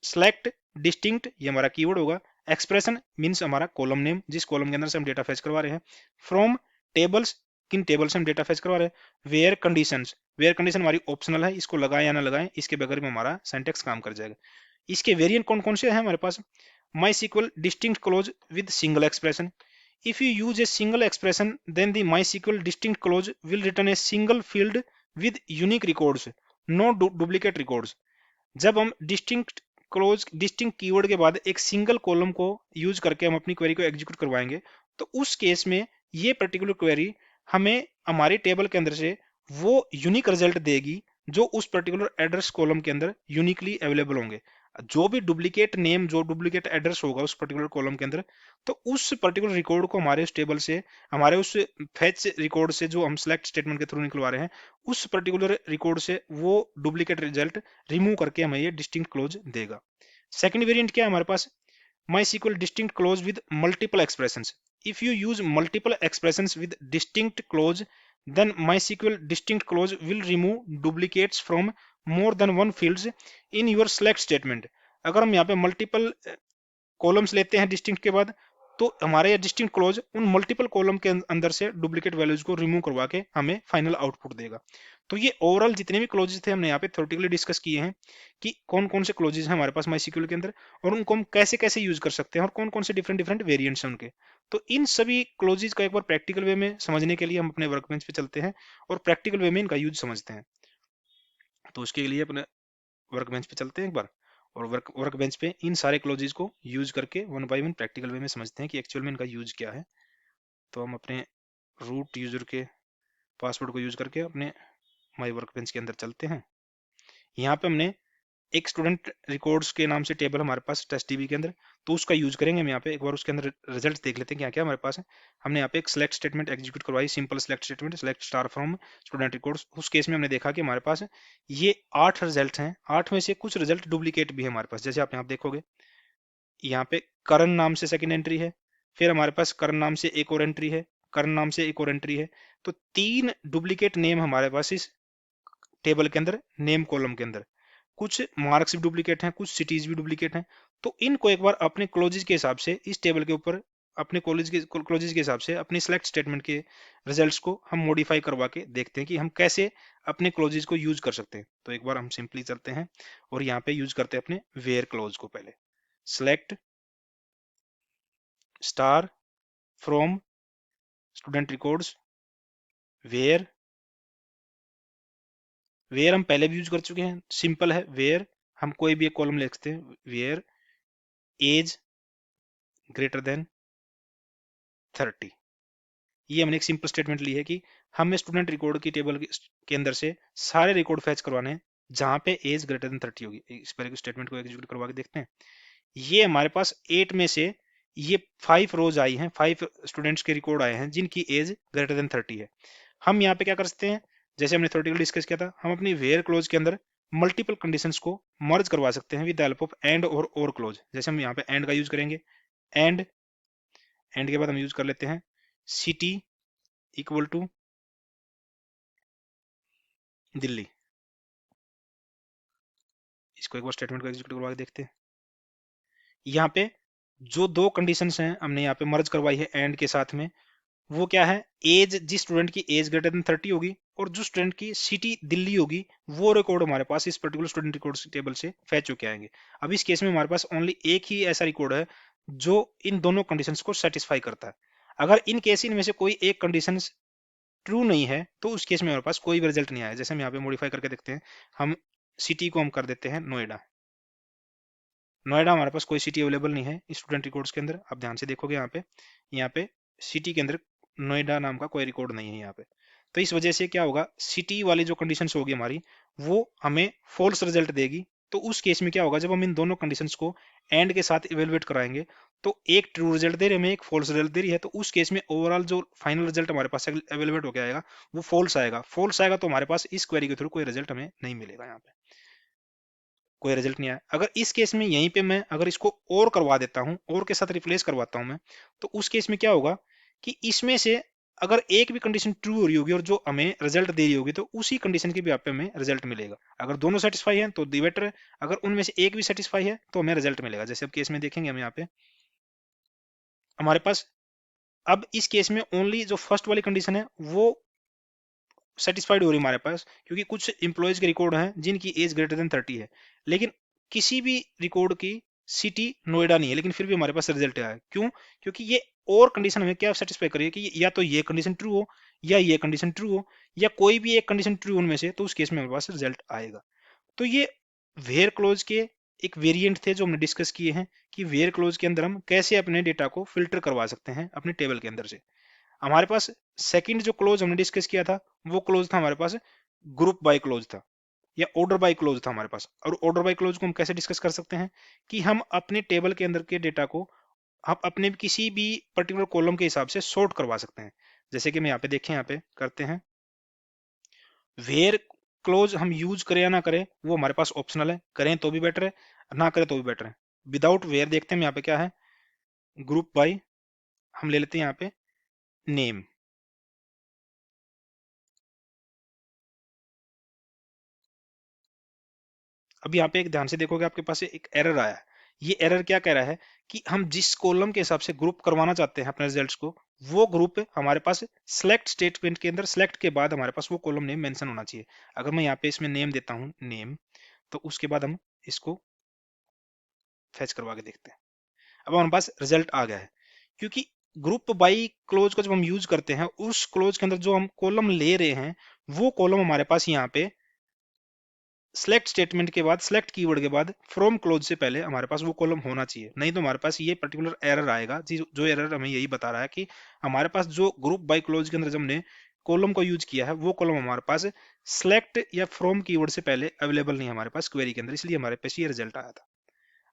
सेलेक्ट डिस्टिंक्ट ये हमारा कीवर्ड होगा, एक्सप्रेशन मींस हमारा कॉलम नेम जिस कॉलम के अंदर से हम डेटा फेच करवा रहे हैं, फ्रॉम टेबल्स किन टेबल से हम डेटा फेच करवा रहे हैं, वेयर कंडीशंस, वेयर कंडीशन हमारी ऑप्शनल है, इसको लगाएं या ना लगाएं इसके बगैर में हमारा सिंटैक्स काम कर जाएगा। इसके वेरिएंट कौन कौन से हैं हमारे पास, MySQL distinct clause with single expression। If you use a single expression, then the MySQL distinct clause will return a single field with unique records, no duplicate records। जब हम डिस्टिंक्ट क्लोज डिस्टिंक्ट कीवर्ड के बाद एक सिंगल कॉलम को यूज करके हम अपनी क्वेरी को एग्जीक्यूट करवाएंगे, तो उस केस में ये पर्टिकुलर क्वेरी हमें हमारे टेबल के अंदर से वो यूनिक रिजल्ट देगी जो उस पर्टिकुलर एड्रेस कॉलम के अंदर यूनिकली अवेलेबल होंगे। जो भी डुप्लीकेट नेम जो डुप्लीकेट एड्रेस होगा उस पर्टिकुलर कॉलम के अंदर, तो उस पर्टिकुलर रिकॉर्ड को हमारे उस टेबल से, हमारे उस फैच रिकॉर्ड से जो हम सेलेक्ट स्टेटमेंट के थ्रू निकलवा रहे हैं, उस पर्टिकुलर रिकॉर्ड से वो डुप्लीकेट रिजल्ट रिमूव करके हमें ये डिस्टिंक्ट क्लोज देगा। सेकंड वेरिएंट क्या है हमारे पास, MySQL distinct clause with multiple expressions। If you use multiple expressions with distinct clause, then MySQL distinct clause will remove duplicates from more than one fields in your select statement। अगर हम यहाँ पे मल्टीपल कॉलम्स लेते हैं डिस्टिंक्ट के बाद, तो हमारे ये डिस्टिंक्ट क्लोज उन मल्टीपल कॉलम के अंदर से डुप्लीकेट वैल्यूज को रिमूव करवा के हमें फाइनल आउटपुट देगा। तो ये ओवरऑल जितने भी क्लोजेस थे हमने यहाँ पे थ्योरेटिकली डिस्कस किए हैं कि कौन कौन से क्लोजेस हैं हमारे पास MySQL के अंदर, और उनको हम कैसे कैसे यूज कर सकते हैं, और कौन कौन से डिफरेंट डिफरेंट वेरिएंट्स हैं उनके। तो इन सभी क्लोजेस को एक बार प्रैक्टिकल वे में समझने के लिए हम अपने वर्कबेंच पे चलते हैं और प्रैक्टिकल वे में इनका यूज समझते हैं। तो उसके लिए अपने वर्कबेंच पे चलते हैं एक बार, और वर्कबेंच पे इन सारे क्लोजेस को यूज करके one by one practical way में समझते हैं कि एक्चुअल में इनका यूज क्या है। तो हम अपने रूट यूजर के पासवर्ड को यूज करके अपने माई वर्कबेंच के अंदर चलते हैं। यहाँ पे हमने एक स्टूडेंट रिकॉर्ड्स के नाम से टेबल हमारे पास टेस्ट डीबी के अंदर, तो उसका यूज करेंगे हम यहाँ पे। एक बार उसके अंदर रिजल्ट देख लेते हैं क्या क्या हमारे पास है। हमने यहाँ पे एक सेलेक्ट स्टेटमेंट एग्जीक्यूट करवाई, simple select statement, select star from student records. उस केस में हमने देखा कि हमारे पास ये 8 रिजल्ट हैं, 8 में से कुछ रिजल्ट डुप्लीकेट भी है हमारे पास, जैसे आप यहाँ देखोगे यहाँ पे करण नाम से सेकंड एंट्री है, फिर हमारे पास करण नाम से एक और एंट्री है, करण नाम से एक और एंट्री है। तो 3 डुप्लीकेट नेम हमारे पास इस टेबल के अंदर, नेम कॉलम के अंदर। कुछ मार्क्स भी डुप्लीकेट हैं, कुछ सिटीज भी डुप्लीकेट हैं। तो इनको एक बार अपने क्लोजेज के हिसाब से इस टेबल के ऊपर, अपने कॉलेज के क्लोजेज के हिसाब से अपनी सिलेक्ट स्टेटमेंट के रिजल्ट्स को हम मॉडिफाई करवा के देखते हैं कि हम कैसे अपने क्लोजेज को यूज कर सकते हैं। तो एक बार हम सिंपली चलते हैं और यहाँ पे यूज करते हैं अपने वेयर क्लोज को। पहले select star from student records where. Where हम पहले भी यूज कर चुके हैं, सिंपल है। वेयर हम कोई भी एक कॉलम लिखते हैं, वेयर एज ग्रेटर देन 30। ये हमने एक सिंपल स्टेटमेंट ली है कि हमें स्टूडेंट रिकॉर्ड की टेबल के अंदर से सारे रिकॉर्ड फैच करवाने हैं जहां पे एज ग्रेटर देन 30 होगी। इस पर स्टेटमेंट को एग्जीक्यूट करवा के देखते हैं। ये हमारे पास 8 में से ये 5 रोज आई हैं, 5 स्टूडेंट्स के रिकॉर्ड आए हैं जिनकी एज ग्रेटर देन 30 है। हम यहाँ पे क्या कर सकते हैं, जैसे हमने थ्योरेटिकल डिस्कस किया था, हम अपनी वेयर क्लोज के अंदर मल्टीपल कंडीशंस को मर्ज करवा सकते हैं with the help of and और क्लोज। जैसे हम यहाँ पे एंड का यूज करेंगे, एंड एंड के बाद हम यूज कर लेते हैं सिटी इक्वल टू दिल्ली। इसको एक बार स्टेटमेंट को एग्जीक्यूट करवा के देखते हैं। यहाँ पे जो दो कंडीशंस हैं हमने यहाँ पे मर्ज करवाई है एंड के साथ में, वो क्या है, एज, जिस स्टूडेंट की एज ग्रेटर देन 30 होगी और जो स्टूडेंट की सिटी दिल्ली होगी, वो रिकॉर्ड हमारे पास इस पर्टिकुलर स्टूडेंट रिकॉर्ड टेबल से फैच होके आएंगे। अब इस केस में हमारे पास ओनली एक ही ऐसा रिकॉर्ड है जो इन दोनों कंडीशंस को सेटिस्फाई करता है। अगर इन केस इनमें से कोई एक कंडीशन ट्रू नहीं है तो उस केस में हमारे पास कोई भी रिजल्ट नहीं आया। जैसे हम यहाँ पे मॉडिफाई करके देखते हैं, हम सिटी को हम कर देते हैं नोएडा। नोएडा हमारे पास कोई सिटी अवेलेबल नहीं है स्टूडेंट रिकॉर्ड्स के अंदर। आप ध्यान से देखोगे यहाँ पे सिटी के अंदर नोएडा नाम का कोई रिकॉर्ड नहीं है यहाँ पे। तो इस वजह से क्या होगा, सिटी वाली जो कंडीशंस होगी हमारी, वो हमें फॉल्स रिजल्ट देगी। तो उस केस में क्या होगा, जब हम इन दोनों कंडीशंस को एंड के साथ इवेलुएट कराएंगे तो एक ट्रू रिजल्ट दे रही है, हमें एक फॉल्स रिजल्ट दे रही है, तो उस केस में ओवरऑल जो फाइनल रिजल्ट हमारे पास इवेलुएट होकर आएगा वो फॉल्स आएगा। फॉल्स आएगा तो हमारे पास इस क्वेरी के थ्रू कोई रिजल्ट हमें नहीं मिलेगा, यहाँ पे कोई रिजल्ट नहीं आया। अगर इस केस में यहीं पे मैं अगर इसको और करवा देता हूं, और के साथ रिप्लेस करवाता हूं मैं, तो उस केस में क्या होगा कि इसमें से अगर एक भी कंडीशन ट्रू हो रही होगी और जो हमें रिजल्ट दे रही होगी, तो उसी कंडीशन के भी आप पे हमें रिजल्ट मिलेगा। अगर दोनों सेटिस्फाई है तो दी बेटर है, अगर उनमें से एक भी सेटिस्फाई है तो हमें रिजल्ट मिलेगा। जैसे अब केस में देखेंगे हम यहाँ पे हमारे पास, अब इस केस में ओनली जो फर्स्ट वाली कंडीशन है वो सेटिस्फाइड हो रही है हमारे पास, क्योंकि कुछ इंप्लॉयज के रिकॉर्ड हैं जिनकी एज ग्रेटर देन 30 है, लेकिन किसी भी रिकॉर्ड की सिटी नोएडा नहीं है, लेकिन फिर भी हमारे पास रिजल्ट आया। क्यों? क्योंकि ये और कंडीशन हमें क्या सेटिस्फाई करिए कि या तो ये कंडीशन ट्रू हो या ये कंडीशन ट्रू हो, या कोई भी एक कंडीशन ट्रू उनमें से, तो उस केस में हमारे पास रिजल्ट आएगा। तो ये वेयर क्लोज के एक वेरिएंट थे जो हमने डिस्कस किए हैं कि वेयर क्लोज के अंदर हम कैसे अपने डेटा को फिल्टर करवा सकते हैं अपने टेबल के अंदर से। हमारे पास सेकंड जो क्लोज हमने डिस्कस किया था, वो क्लोज था हमारे पास ग्रुप बाय क्लोज था, या ऑर्डर बाय क्लोज था हमारे पास। और ऑर्डर बाय क्लोज को हम कैसे डिस्कस कर सकते हैं कि हम अपने टेबल के अंदर के डेटा को हम अपने किसी भी पर्टिकुलर कॉलम के हिसाब से सॉर्ट करवा सकते हैं। जैसे कि मैं यहाँ पे देखें, यहाँ पे करते हैं वेयर क्लोज, हम यूज करें या ना करें वो हमारे पास ऑप्शनल है, करें तो भी बेटर है, ना करें तो भी बेटर है। विदाउट वेयर देखते हैं यहाँ पे क्या है, ग्रुप बाय हम ले लेते हैं यहाँ पे नेम। अब यहाँ पे एक ध्यान से देखोगे आपके पास एक एरर आया है। ये एरर क्या कह रहा है कि हम जिस कॉलम के हिसाब से ग्रुप करवाना चाहते हैं अपने रिजल्ट्स को, वो ग्रुप हमारे पास सेलेक्ट स्टेटमेंट के अंदर सेलेक्ट के बाद हमारे पास वो कॉलम नेम मेंशन होना चाहिए। अगर मैं यहाँ पे इसमें नेम देता हूँ नेम, तो उसके बाद हम इसको फैच करवा के देखते हैं। अब हमारे पास रिजल्ट आ गया है, क्योंकि ग्रुप बाई क्लोज को जब हम यूज करते हैं उस क्लोज के अंदर जो हम कॉलम ले रहे हैं, वो कॉलम हमारे पास यहाँ पे सेलेक्ट स्टेटमेंट के बाद, सेलेक्ट कीवर्ड के बाद फ्रॉम क्लोज से पहले हमारे पास वो कॉलम होना चाहिए। नहीं तो हमारे पास ये पर्टिकुलर एरर आएगा, जो एरर हमें यही बता रहा है कि हमारे पास जो ग्रुप बाय क्लोज के अंदर जब हमने कॉलम को यूज किया है, वो कॉलम हमारे पास सेलेक्ट या फ्रॉम कीवर्ड से पहले अवेलेबल नहीं हमारे पास क्वेरी के अंदर, इसलिए हमारे पास ये रिजल्ट आया था।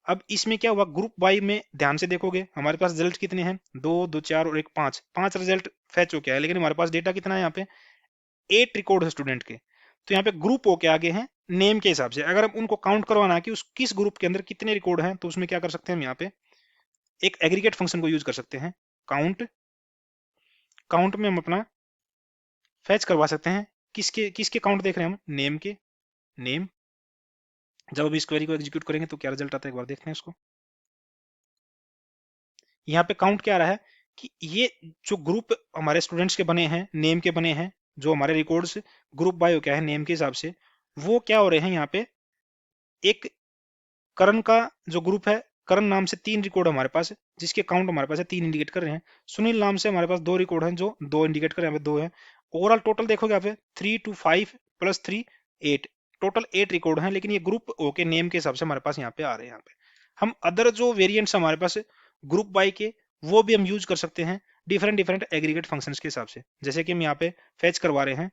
अब इसमें क्या हुआ, ग्रुप बाई में ध्यान से देखोगे हमारे पास रिजल्ट कितने हैं, दो, दो, चार और एक, पांच, पांच रिजल्ट फैच हो गया है, लेकिन हमारे पास डेटा कितना है यहाँ पे, 8 रिकॉर्ड है स्टूडेंट के। तो यहाँ पे ग्रुप होके आगे हैं नेम के हिसाब से। अगर हम उनको काउंट करवाना है कि उस किस ग्रुप के अंदर कितने रिकॉर्ड हैं, तो उसमें क्या कर सकते हैं हम यहाँ पे एक एग्रीगेट फंक्शन को यूज कर सकते हैं, काउंट। काउंट में हम अपना फैच करवा सकते हैं, किसके किसके काउंट देख रहे हैं हम, नेम के, नेम। जब हम इस क्वेरी को एग्जीक्यूट करेंगे तो क्या रिजल्ट आता है, एक बार देखते हैं इसको। यहाँ पे काउंट क्या आ रहा है कि ये जो ग्रुप हमारे स्टूडेंट्स के बने हैं, नेम के बने हैं, जो हमारे रिकॉर्ड्स ग्रुप बाय क्या है नेम के हिसाब से, वो क्या हो रहे हैं यहाँ पे, एक करण का जो ग्रुप है, करण नाम से 3 रिकॉर्ड हमारे पास, जिसके काउंट हमारे पास है 3 इंडिकेट कर रहे हैं। सुनील नाम से हमारे पास 2 रिकॉर्ड हैं जो 2 इंडिकेट कर रहे हैं, 2 है। ओवरऑल टोटल देखोगे यहाँ पे 3 2 5 प्लस 3 8, टोटल 8 रिकॉर्ड हैं, लेकिन ये ग्रुप ओके नेम के हिसाब से हमारे पास यहाँ पे आ रहे हैं। यहाँ पे हम अदर जो वेरिएंट्स हमारे पास ग्रुप बाय के, वो भी हम यूज कर सकते हैं डिफरेंट डिफरेंट एग्रीगेट फंक्शंस के हिसाब से। जैसे कि हम यहाँ पे फैच करवा रहे हैं,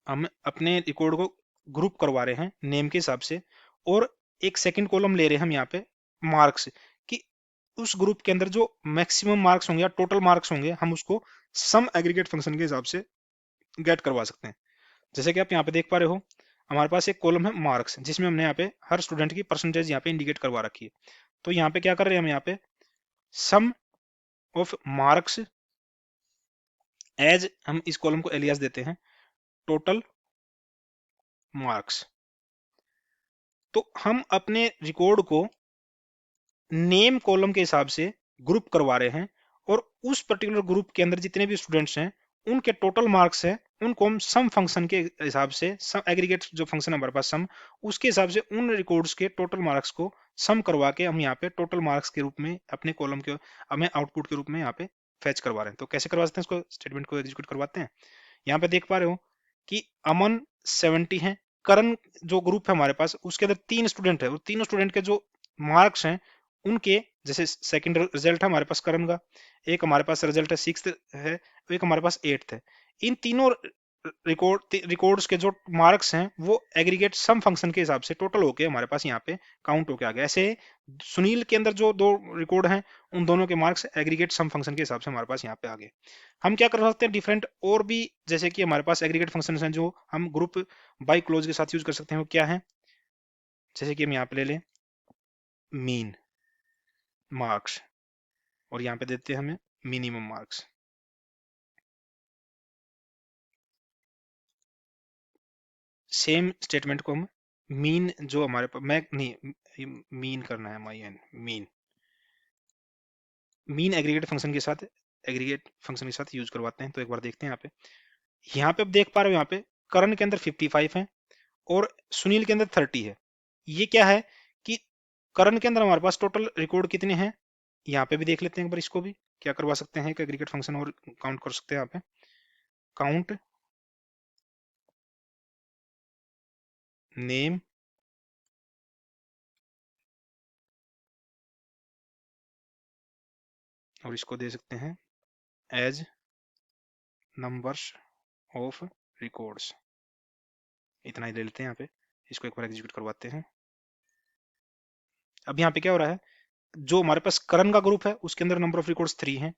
हम अपने रिकॉर्ड को ग्रुप करवा रहे हैं नेम के हिसाब से, और एक सेकंड कॉलम ले रहे हैं हम यहाँ पे मार्क्स, कि उस ग्रुप के अंदर जो मैक्सिमम मार्क्स होंगे या टोटल मार्क्स होंगे, हम उसको सम एग्रीगेट फंक्शन के हिसाब से गेट करवा सकते हैं। जैसे कि आप यहाँ पे देख पा रहे हो, हमारे पास एक कॉलम है मार्क्स, जिसमें हमने यहाँ पे हर स्टूडेंट की परसेंटेज यहाँ पे इंडिकेट करवा रखी है। तो यहाँ पे क्या कर रहे हैं हम, यहाँ पे सम ऑफ मार्क्स एज, हम इस कॉलम को एलियास देते हैं टोटल मार्क्स। तो हम अपने रिकॉर्ड को नेम कॉलम के हिसाब से ग्रुप करवा रहे हैं, और उस पर्टिकुलर ग्रुप के अंदर जितने भी स्टूडेंट्स हैं, उनके टोटल मार्क्स हैं, उनको हम सम फंक्शन के हिसाब से, सम एग्रीगेट जो फंक्शन है हमारे पास सम, उसके हिसाब से उन रिकॉर्ड्स के टोटल मार्क्स को सम करवा के हम यहाँ पे टोटल मार्क्स के रूप में अपने कॉलम के हमें आउटपुट के रूप में यहाँ पे फैच करवा रहे हैं। तो कैसे करवा सकते हैं इसको, स्टेटमेंट को एग्जीक्यूट करवाते हैं। यहाँ पे देख पा रहे हो कि अमन 70 है, करण जो ग्रुप है हमारे पास, उसके अंदर 3 स्टूडेंट है, और तीनों स्टूडेंट के जो मार्क्स हैं, उनके जैसे सेकंड रिजल्ट है हमारे पास करण का, एक हमारे पास रिजल्ट है 6th है, एक हमारे पास 8th है। इन तीनों रिकॉर्ड्स के जो मार्क्स हैं, वो एग्रीगेट सम फंक्शन के हिसाब से टोटल होके हमारे पास यहाँ पे काउंट होके आ गया। ऐसे सुनील के अंदर जो 2 रिकॉर्ड हैं, उन दोनों के मार्क्स एग्रीगेट सम फंक्शन के हिसाब से हमारे पास यहाँ पे आ गए। हम क्या कर सकते हैं डिफरेंट और भी, जैसे कि हमारे पास एग्रीगेट फंक्शन हैं जो हम ग्रुप बाय क्लोज के साथ यूज कर सकते हैं, वो क्या है, जैसे कि हम यहाँ पे ले लें मीन मार्क्स, और यहाँ पे देते हैं हमें मिनिमम मार्क्स। सेम स्टेटमेंट को हम मीन जो हमारे पास, मैं नहीं, मीन करना है, my an mean, mean aggregate function के साथ, एग्रीगेट फंक्शन के साथ यूज करवाते हैं। तो एक बार देखते हैं यहाँ पे आप देख पा रहे हो, यहाँ पे करण के अंदर 55 है और सुनील के अंदर 30 है। ये क्या है कि करण के अंदर हमारे पास टोटल रिकॉर्ड कितने हैं, यहाँ पे भी देख लेते हैं एक बार, इसको भी क्या करवा सकते हैं, एक एग्रीगेट फंक्शन और काउंट कर सकते हैं यहाँ पे, काउंट नेम और इसको दे सकते हैं एज नंबर्स ऑफ रिकॉर्ड्स, इतना ही ले लेते हैं यहाँ पे। इसको एक बार एग्जीक्यूट करवाते हैं। अब यहाँ पे क्या हो रहा है, जो हमारे पास करण का ग्रुप है उसके अंदर नंबर ऑफ रिकॉर्ड्स 3 हैं,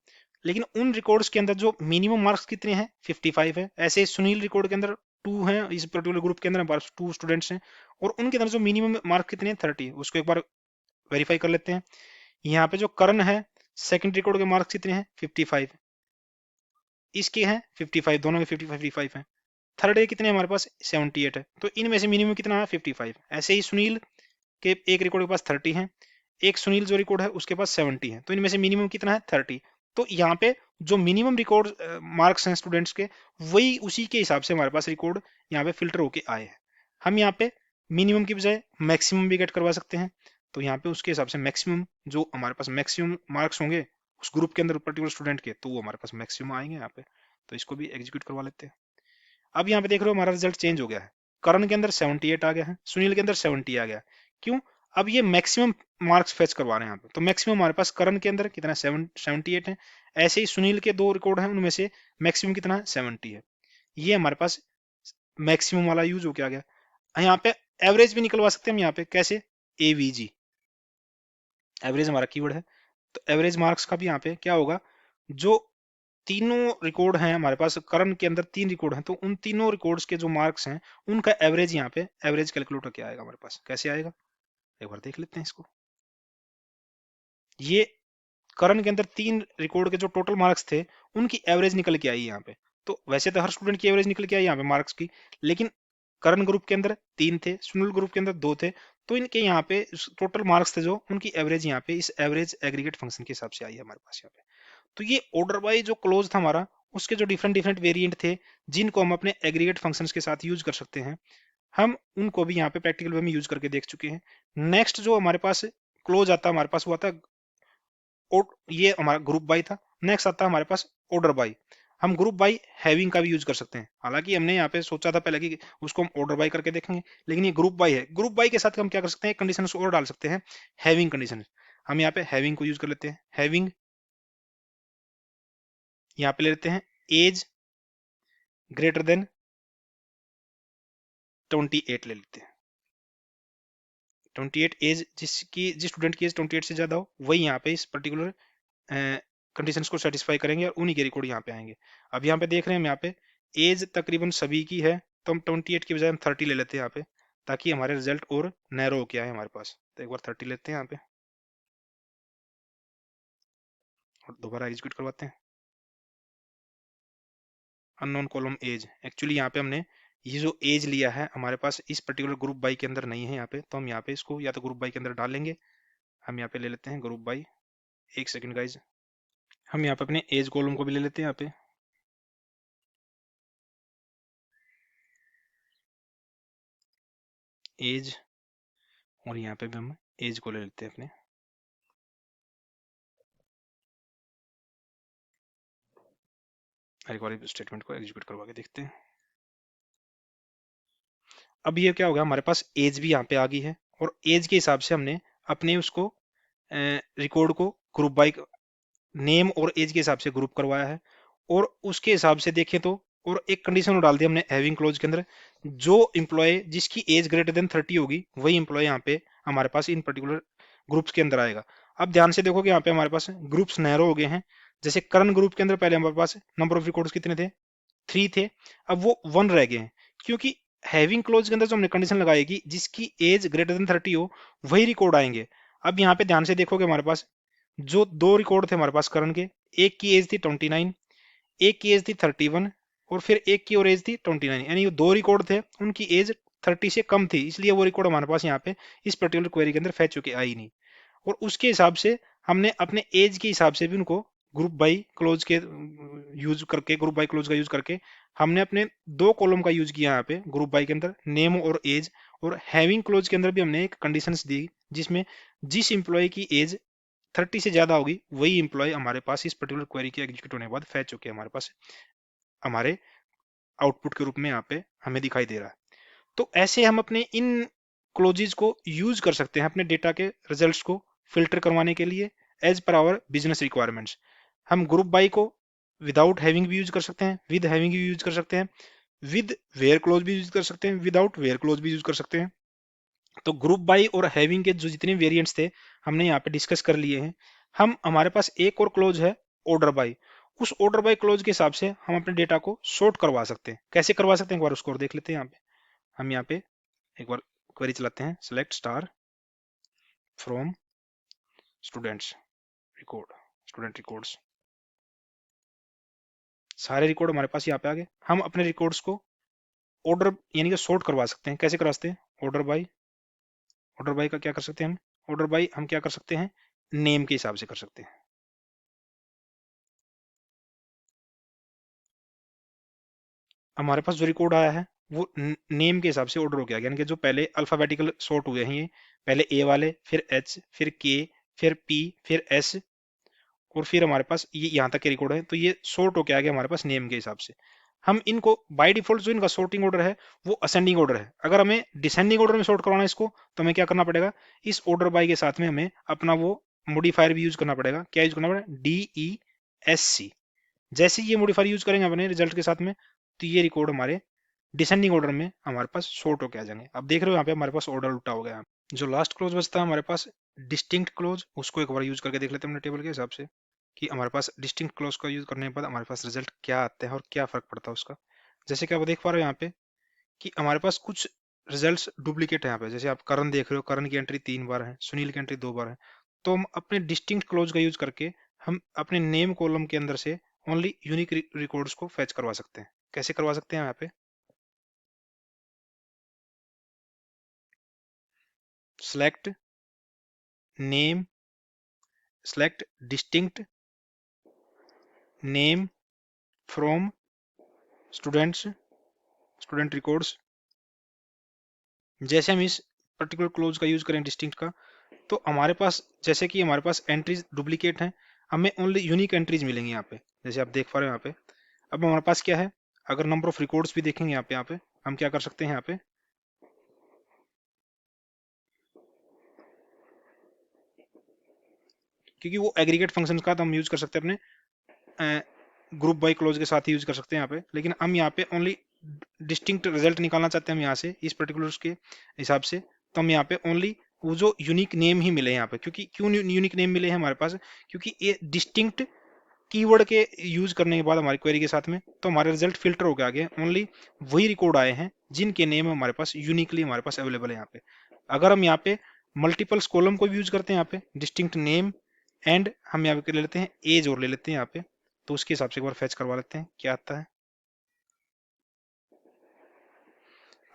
लेकिन उन रिकॉर्ड्स के अंदर जो मिनिमम मार्क्स कितने हैं 55 है। ऐसे सुनील रिकॉर्ड के अंदर 2 हैं, इस पर्टिकुलर ग्रुप के अंदर हमारे पास 2 स्टूडेंट्स हैं, और उनके अंदर जो मिनिमम मार्क कितने हैं 30 है। उसको एक बार वेरीफाई कर लेते हैं। यहाँ पे जो करण है, सेकंड रिकॉर्ड के मार्क्स कितने हैं 55, इसके हैं 55, दोनों के 55 है। थर्ड के कितने हमारे पास 78 है, तो इनमें से मिनिमम कितना है 55। ऐसे ही सुनील के एक रिकॉर्ड के पास 30 है, एक सुनील जो रिकॉर्ड है उसके पास 70 है, तो इनमें से मिनिमम कितना है 30। तो यहाँ पे जो मिनिमम रिकॉर्ड मार्क्स हैं स्टूडेंट्स के, वही उसी के हिसाब से हमारे पास रिकॉर्ड यहाँ पे फिल्टर होके आए हैं। हम यहाँ पे मिनिमम की बजाय मैक्सिमम भी गेट करवा सकते हैं। तो यहाँ पे उसके हिसाब से मैक्सिमम, जो हमारे पास मैक्सिमम मार्क्स होंगे उस ग्रुप के अंदर पर्टिकुलर स्टूडेंट के, तो वो हमारे पास मैक्सिमम आएंगे यहाँ पे। तो इसको भी एग्जीक्यूट करवा लेते हैं। अब यहाँ पे देख रहे हो हमारा रिजल्ट चेंज हो गया है, करण के अंदर 78 आ गया है, सुनील के अंदर 70 आ गया। क्यों, अब ये मैक्सिमम मार्क्स फेच करवा रहे हैं यहाँ पे। तो मैक्सिमम हमारे पास करण के अंदर कितना 78 है, ऐसे ही सुनील के 2 रिकॉर्ड हैं, उनमें से मैक्सिमम कितना है 70 है। ये हमारे पास मैक्सिमम वाला यूज हो के आ गया। यहाँ पे एवरेज भी निकलवा सकते हैं हम, यहाँ पे कैसे, एवीजी, एवरेज हमारा कीवर्ड है। तो एवरेज मार्क्स का भी यहाँ पे क्या होगा, जो तीनों रिकॉर्ड हैं हमारे पास, करण के अंदर 3 रिकॉर्ड हैं, तो उन तीनों रिकॉर्ड्स के जो मार्क्स हैं उनका एवरेज यहाँ पे एवरेज कैलकुलेटर क्या आएगा हमारे पास, कैसे आएगा, एक बार देख लेते हैं इसको। ये करण के अंदर 3 रिकॉर्ड के जो टोटल मार्क्स थे उनकी एवरेज निकल के आई यहाँ पे। तो वैसे तो हर स्टूडेंट की एवरेज निकल के आई यहाँ पे मार्क्स की, लेकिन करण ग्रुप के अंदर 3 थे, सुनील ग्रुप के अंदर 2 थे, तो इनके यहाँ पे टोटल मार्क्स थे जो उनकी एवरेज यहाँ पे इस एवरेज एग्रीगेट फंक्शन के हिसाब से आई है हमारे पास यहाँ पे। तो ये ऑर्डर बाय जो क्लोज था हमारा, उसके जो डिफरेंट डिफरेंट वेरिएंट थे जिनको हम अपने एग्रीगेट फंक्शंस के साथ यूज कर सकते हैं, हम उनको भी यहाँ पे प्रैक्टिकल वे में यूज करके देख चुके हैं। नेक्स्ट जो हमारे पास क्लोज आता हमारे पास हुआ था, ये हमारा ग्रुप बाय था। नेक्स्ट आता है हमारे पास ऑर्डर बाय। हम ग्रुप बाय हैविंग का भी यूज कर सकते हैं, हालांकि हमने यहाँ पे सोचा था पहले कि उसको हम ऑर्डर बाय करके देखेंगे, लेकिन ये ग्रुप बाय है। ग्रुप बाय के साथ हम क्या कर सकते हैं, कंडीशन और डाल सकते हैं, हैविंग कंडीशन। हम यहाँ पे हैविंग को यूज कर लेते हैं। हैविंग यहाँ पे ले लेते हैं एज ग्रेटर देन 28 ले लेते हैं। 28 एज, जिसकी जिस स्टूडेंट की एज 28 से ज्यादा हो वही यहाँ पे इस पर्टिकुलर कंडीशंस को सेटिस्फाई करेंगे और उन्हीं के रिकॉर्ड यहाँ पे आएंगे। अब यहाँ पे देख रहे हैं हम यहाँ पे एज तकरीबन सभी की है, तो हम 28 की बजाय हम 30 ले लेते हैं यहाँ पे, ताकि हमारे रिजल्ट और नैरो हो के आए हमारे पास। तो एक बार 30 लेते हैं यहाँ पे और दोबारा एग्जीक्यूट करवाते हैं। अननोन कॉलम एज, एक्चुअली यहाँ पे हमने ये जो एज लिया है हमारे पास इस पर्टिकुलर ग्रुप बाई के अंदर नहीं है यहाँ पे, तो हम यहाँ पे इसको या तो ग्रुप बाई के अंदर डाल लेंगे। हम यहाँ पे ले लेते हैं ग्रुप बाई। एक सेकंड गाइज, हम यहाँ पे अपने एज कॉलम को भी ले लेते हैं यहाँ पे। एज, और यहाँ पे भी हम एज को ले लेते हैं अपने। एक बार स्टेटमेंट को एग्जीक्यूट करवा के देखते हैं। अब ये क्या होगा, हमारे पास एज भी यहाँ पे आ गई है और एज के हिसाब से हमने अपने उसको रिकॉर्ड को ग्रुप बाय नेम और एज के हिसाब से ग्रुप करवाया है। और उसके हिसाब से देखें तो और एक कंडीशन और डाल दी हमने हैविंग क्लोज के अंदर, जो एम्प्लॉय जिसकी एज ग्रेटर देन 30 होगी वही एम्प्लॉय यहाँ पे हमारे पास इन पर्टिकुलर ग्रुप्स के अंदर आएगा। अब ध्यान से देखो कि यहाँ पे हमारे पास ग्रुप्स नैरो हो गए हैं। जैसे करंट ग्रुप के अंदर पहले हमारे पास नंबर ऑफ रिकॉर्ड्स कितने थे, 3 थे, अब वो 1 रह गए हैं, क्योंकि हैविंग क्लोज के अंदर जो हमने कंडीशन लगाई कि जिसकी एज ग्रेटर देन 30 हो वही रिकॉर्ड आएंगे। अब यहाँ पे ध्यान से देखोगे हमारे पास जो 2 रिकॉर्ड थे हमारे पास करण के, एक की एज थी 29, एक की एज थी 31, और फिर एक की और एज थी 29, यानी ये 2 रिकॉर्ड थे उनकी एज 30 से कम थी, इसलिए वो रिकॉर्ड हमारे पास यहाँ पे इस पर्टिकुलर क्वेरी के अंदर फैच चुके आई नहीं। और उसके हिसाब से हमने अपने एज के हिसाब से भी उनको ग्रुप बाई क्लोज के यूज करके, ग्रुप बाई क्लोज का यूज करके हमने अपने 2 कॉलम का यूज किया यहाँ पे ग्रुप बाई के अंदर, नेम और एज। और हैविंग क्लोज के अंदर भी हमने एक कंडीशंस दी जिसमें जिस इंप्लॉय की एज 30 से ज्यादा होगी वही इंप्लॉय हमारे पास इस पर्टिकुलर क्वेरी के एग्जीक्यूट होने के बाद फैच चुके हमारे पास हमारे आउटपुट के रूप में यहाँ पे हमें दिखाई दे रहा है। तो ऐसे हम अपने इन क्लोजेज को यूज कर सकते हैं अपने डेटा के रिजल्ट्स को फिल्टर करवाने के लिए as per our business requirements. हम ग्रुप बाई को विदाउट हैविंग भी यूज कर सकते हैं, विद हैविंग भी यूज कर सकते हैं, विद वेयर क्लोज भी यूज कर सकते हैं, विदाउट वेयर क्लोज भी यूज कर सकते हैं। तो ग्रुप बाई और हैविंग के जो जितने वेरिएंट्स थे हमने यहाँ पे डिस्कस कर लिए हैं। हम हमारे पास एक और क्लोज है ऑर्डर बाई। उस ऑर्डर बाई क्लोज के हिसाब से हम अपने डेटा को सॉर्ट करवा सकते हैं। कैसे करवा सकते हैं एक बार उसको और देख लेते हैं। यहाँ पे हम यहाँ पे एक बार क्वेरी चलाते हैं, select star from students record, student records, सारे रिकॉर्ड हमारे पास यहाँ पे आ गए। हम अपने रिकॉर्ड्स को ऑर्डर यानी कि सॉर्ट करवा सकते हैं। कैसे करवा सकते हैं, ऑर्डर बाई, ऑर्डर बाई का क्या कर सकते हैं हम, ऑर्डर बाई हम क्या कर सकते हैं, नेम के हिसाब से कर सकते हैं। हमारे पास जो रिकॉर्ड आया है वो नेम के हिसाब से ऑर्डर हो गया, यानी कि जो पहले अल्फाबेटिकल सॉर्ट हुए हैं, ये पहले ए वाले, फिर एच, फिर के, फिर पी, फिर एस, और फिर हमारे पास ये यहाँ तक के रिकॉर्ड है, तो ये सॉर्ट होके आ गया हमारे पास नेम के हिसाब से। हम इनको बाय डिफॉल्ट जो इनका सॉर्टिंग ऑर्डर है वो असेंडिंग ऑर्डर है। अगर हमें डिसेंडिंग ऑर्डर में सॉर्ट करवाना है इसको, तो हमें क्या करना पड़ेगा, इस ऑर्डर बाय के साथ में हमें अपना वो मॉडिफायर भी यूज करना पड़ेगा। क्या यूज करना पड़ेगा, DESC। जैसे ये मॉडिफायर यूज करेंगे अपने रिजल्ट के साथ में, तो ये रिकॉर्ड हमारे डिसेंडिंग ऑर्डर में हमारे पास सॉर्ट होके आ जाएंगे। अब देख रहे हो यहाँ पे हमारे पास ऑर्डर उल्टा हो गया। जो लास्ट क्लोज बचता है हमारे पास डिस्टिंक्ट क्लोज, उसको एक बार यूज करके देख लेते हैं अपने टेबल के हिसाब से कि हमारे पास डिस्टिंक्ट क्लोज का यूज करने के बाद हमारे पास रिजल्ट क्या आते हैं और क्या फर्क पड़ता है उसका। जैसे कि आप देख पा रहे हो यहाँ पे कि हमारे पास कुछ रिजल्ट्स डुप्लीकेट है यहाँ पे। जैसे आप करण देख रहे हो, करण की एंट्री 3 बार है, सुनील की एंट्री 2 बार है। तो हम अपने डिस्टिंक्ट क्लोज का यूज करके हम अपने नेम कॉलम के अंदर से ओनली यूनिक रिकॉर्ड्स को फैच करवा सकते हैं। कैसे करवा सकते हैं यहाँ पे? Select name, select distinct name from students, student records. जैसे हम इस पर्टिकुलर क्लोज का यूज करें डिस्टिंक्ट का, तो हमारे पास जैसे कि हमारे पास एंट्रीज डुप्लीकेट हैं, हमें ओनली यूनिक एंट्रीज मिलेंगी यहाँ पे, जैसे आप देख पा रहे हो यहाँ पे। अब हमारे पास क्या है, अगर नंबर ऑफ रिकॉर्ड्स भी देखेंगे यहाँ पे हम क्या कर सकते हैं यहाँ पे, क्योंकि वो एग्रीगेट फंक्शन का तो हम यूज कर सकते हैं अपने ग्रुप बाई क्लोज के साथ ही यूज कर सकते हैं यहाँ पे, लेकिन हम यहाँ पे ओनली डिस्टिंक्ट रिजल्ट निकालना चाहते हैं हम यहाँ से इस पर्टिकुलर के हिसाब से। तो हम यहाँ पे ओनली वो जो यूनिक नेम ही मिले यहाँ पे, क्योंकि क्यों यूनिक नेम मिले हैं हमारे पास, क्योंकि ये डिस्टिंक्ट कीवर्ड के यूज करने के बाद हमारी क्वेरी के साथ में, तो हमारे रिजल्ट फिल्टर होकर आ गए, ओनली वही रिकॉर्ड आए हैं जिनके नेम हमारे पास यूनिकली हमारे पास अवेलेबल है यहाँ पे। अगर हम यहाँ पे मल्टीपल्स कॉलम को भी यूज करते हैं यहाँ पे डिस्टिंक्ट नेम एंड हम यहाँ पे ले लेते हैं एज और ले लेते हैं यहाँ पे, तो उसके हिसाब से एक बार फैच करवा लेते हैं क्या आता है।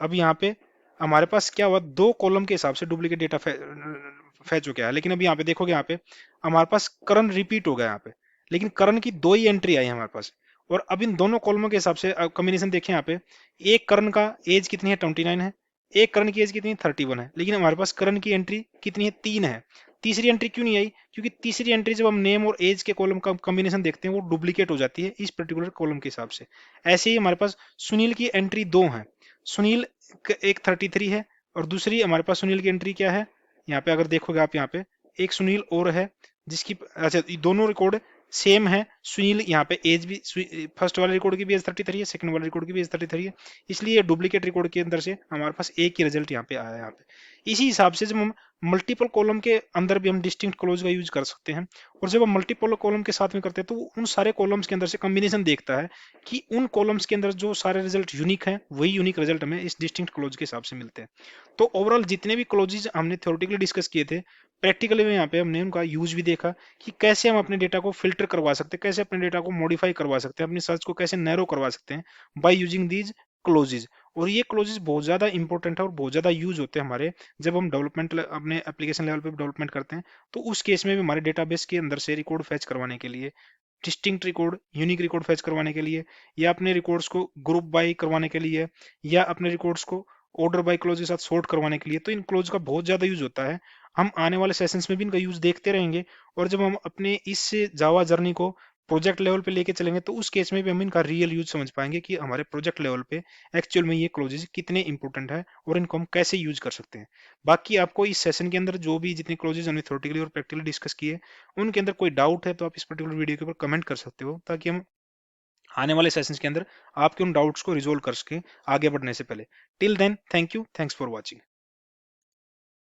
अब यहाँ पे हमारे पास क्या हुआ, दो कॉलम के हिसाब से डुप्लीकेट डेटा फैच हो गया है, लेकिन अब यहाँ पे देखोगे यहाँ पे हमारे पास करण रिपीट हो गया यहाँ पे, लेकिन करण की दो ही एंट्री आई है हमारे पास। और अब इन दोनों कॉलमों के हिसाब से कॉम्बिनेशन देखें यहाँ पे, एक करण का एज कितनी है 29 है, एक करण की एज कितनी है 31 है, लेकिन हमारे पास करण की एंट्री कितनी है 3 है। तीसरी एंट्री क्यों नहीं आई, क्योंकि तीसरी एंट्री जब हम नेम और एज के कॉलम का कॉम्बिनेशन देखते हैं वो डुप्लीकेट हो जाती है इस पर्टिकुलर कॉलम के हिसाब से। ऐसे ही हमारे पास सुनील की एंट्री दो है, सुनील एक 33 है और दूसरी हमारे पास सुनील की एंट्री क्या है, यहाँ पे अगर देखोगे आप यहाँ पे एक सुनील और है जिसकी, अच्छा ये दोनों रिकॉर्ड सेम है। सुनील यहाँ पे एज भी फर्स्ट वाले रिकॉर्ड की भी एज 33 है, सेकंड वाले रिकॉर्ड की भी एज 33 है, इसलिए डुप्लीकेट रिकॉर्ड के अंदर से हमारे पास एक ही रिजल्ट यहाँ पे आया है यहाँ पे। इसी हिसाब से जब हम मल्टीपल कॉलम के अंदर भी हम डिस्टिंक्ट क्लोज का यूज कर सकते हैं, और जब हम मल्टीपल कॉलम के साथ में करते हैं तो उन सारे कॉलम्स के अंदर से कॉम्बिनेशन देखता है कि उन कॉलम्स के अंदर जो सारे रिजल्ट यूनिक हैं वही यूनिक रिजल्ट हमें इस डिस्टिंक्ट क्लोज के हिसाब से मिलते हैं। तो ओवरऑल जितने भी क्लोजेज हमने थ्योरेटिकली डिस्कस किए थे, प्रैक्टिकली में यहाँ पे हमने उनका यूज भी देखा कि कैसे हम अपने डेटा को फिल्टर करवा सकते हैं, कैसे अपने डेटा को मॉडिफाई करवा सकते हैं, अपनी सर्च को कैसे नैरो करवा सकते हैं बाय यूजिंग दीज क्लोजेज। और ये क्लोजेज बहुत ज़्यादा इंपॉर्टेंट है और बहुत ज़्यादा यूज होते हैं हमारे, जब हम डेवलपमेंट अपने एप्लीकेशन लेवल पे डेवलपमेंट करते हैं, तो उस केस में भी हमारे डेटाबेस के अंदर से रिकॉर्ड फैच करवाने के लिए, distinct record unique record fetch करवाने के लिए, या अपने रिकॉर्ड्स को ग्रुप बाय करवाने के लिए, या अपने रिकॉर्ड्स को ऑर्डर बाय क्लोज के साथ सॉर्ट करवाने के लिए, तो इन क्लोज का बहुत ज़्यादा यूज होता है। हम आने वाले सेशंस में भी इनका यूज देखते रहेंगे, और जब हम अपने इस जावा जर्नी को प्रोजेक्ट लेवल पे लेके चलेंगे तो उस केस में भी हम इनका रियल यूज समझ पाएंगे कि हमारे प्रोजेक्ट लेवल पे एक्चुअल में ये क्लोजेज कितने इंपॉर्टेंट है और इनको हम कैसे यूज कर सकते हैं। बाकी आपको इस सेशन के अंदर जो भी जितने क्लोजेज हमने थ्योरेटिकली और प्रैक्टिकली डिस्कस किए, उनके अंदर कोई डाउट है तो आप इस पर्टिकुलर वीडियो के ऊपर कमेंट कर सकते हो, ताकि हम आने वाले सेशंस के अंदर आपके उन डाउट्स को रिजोल्व कर सकें आगे बढ़ने से पहले। Till then, thank you, thanks for watching.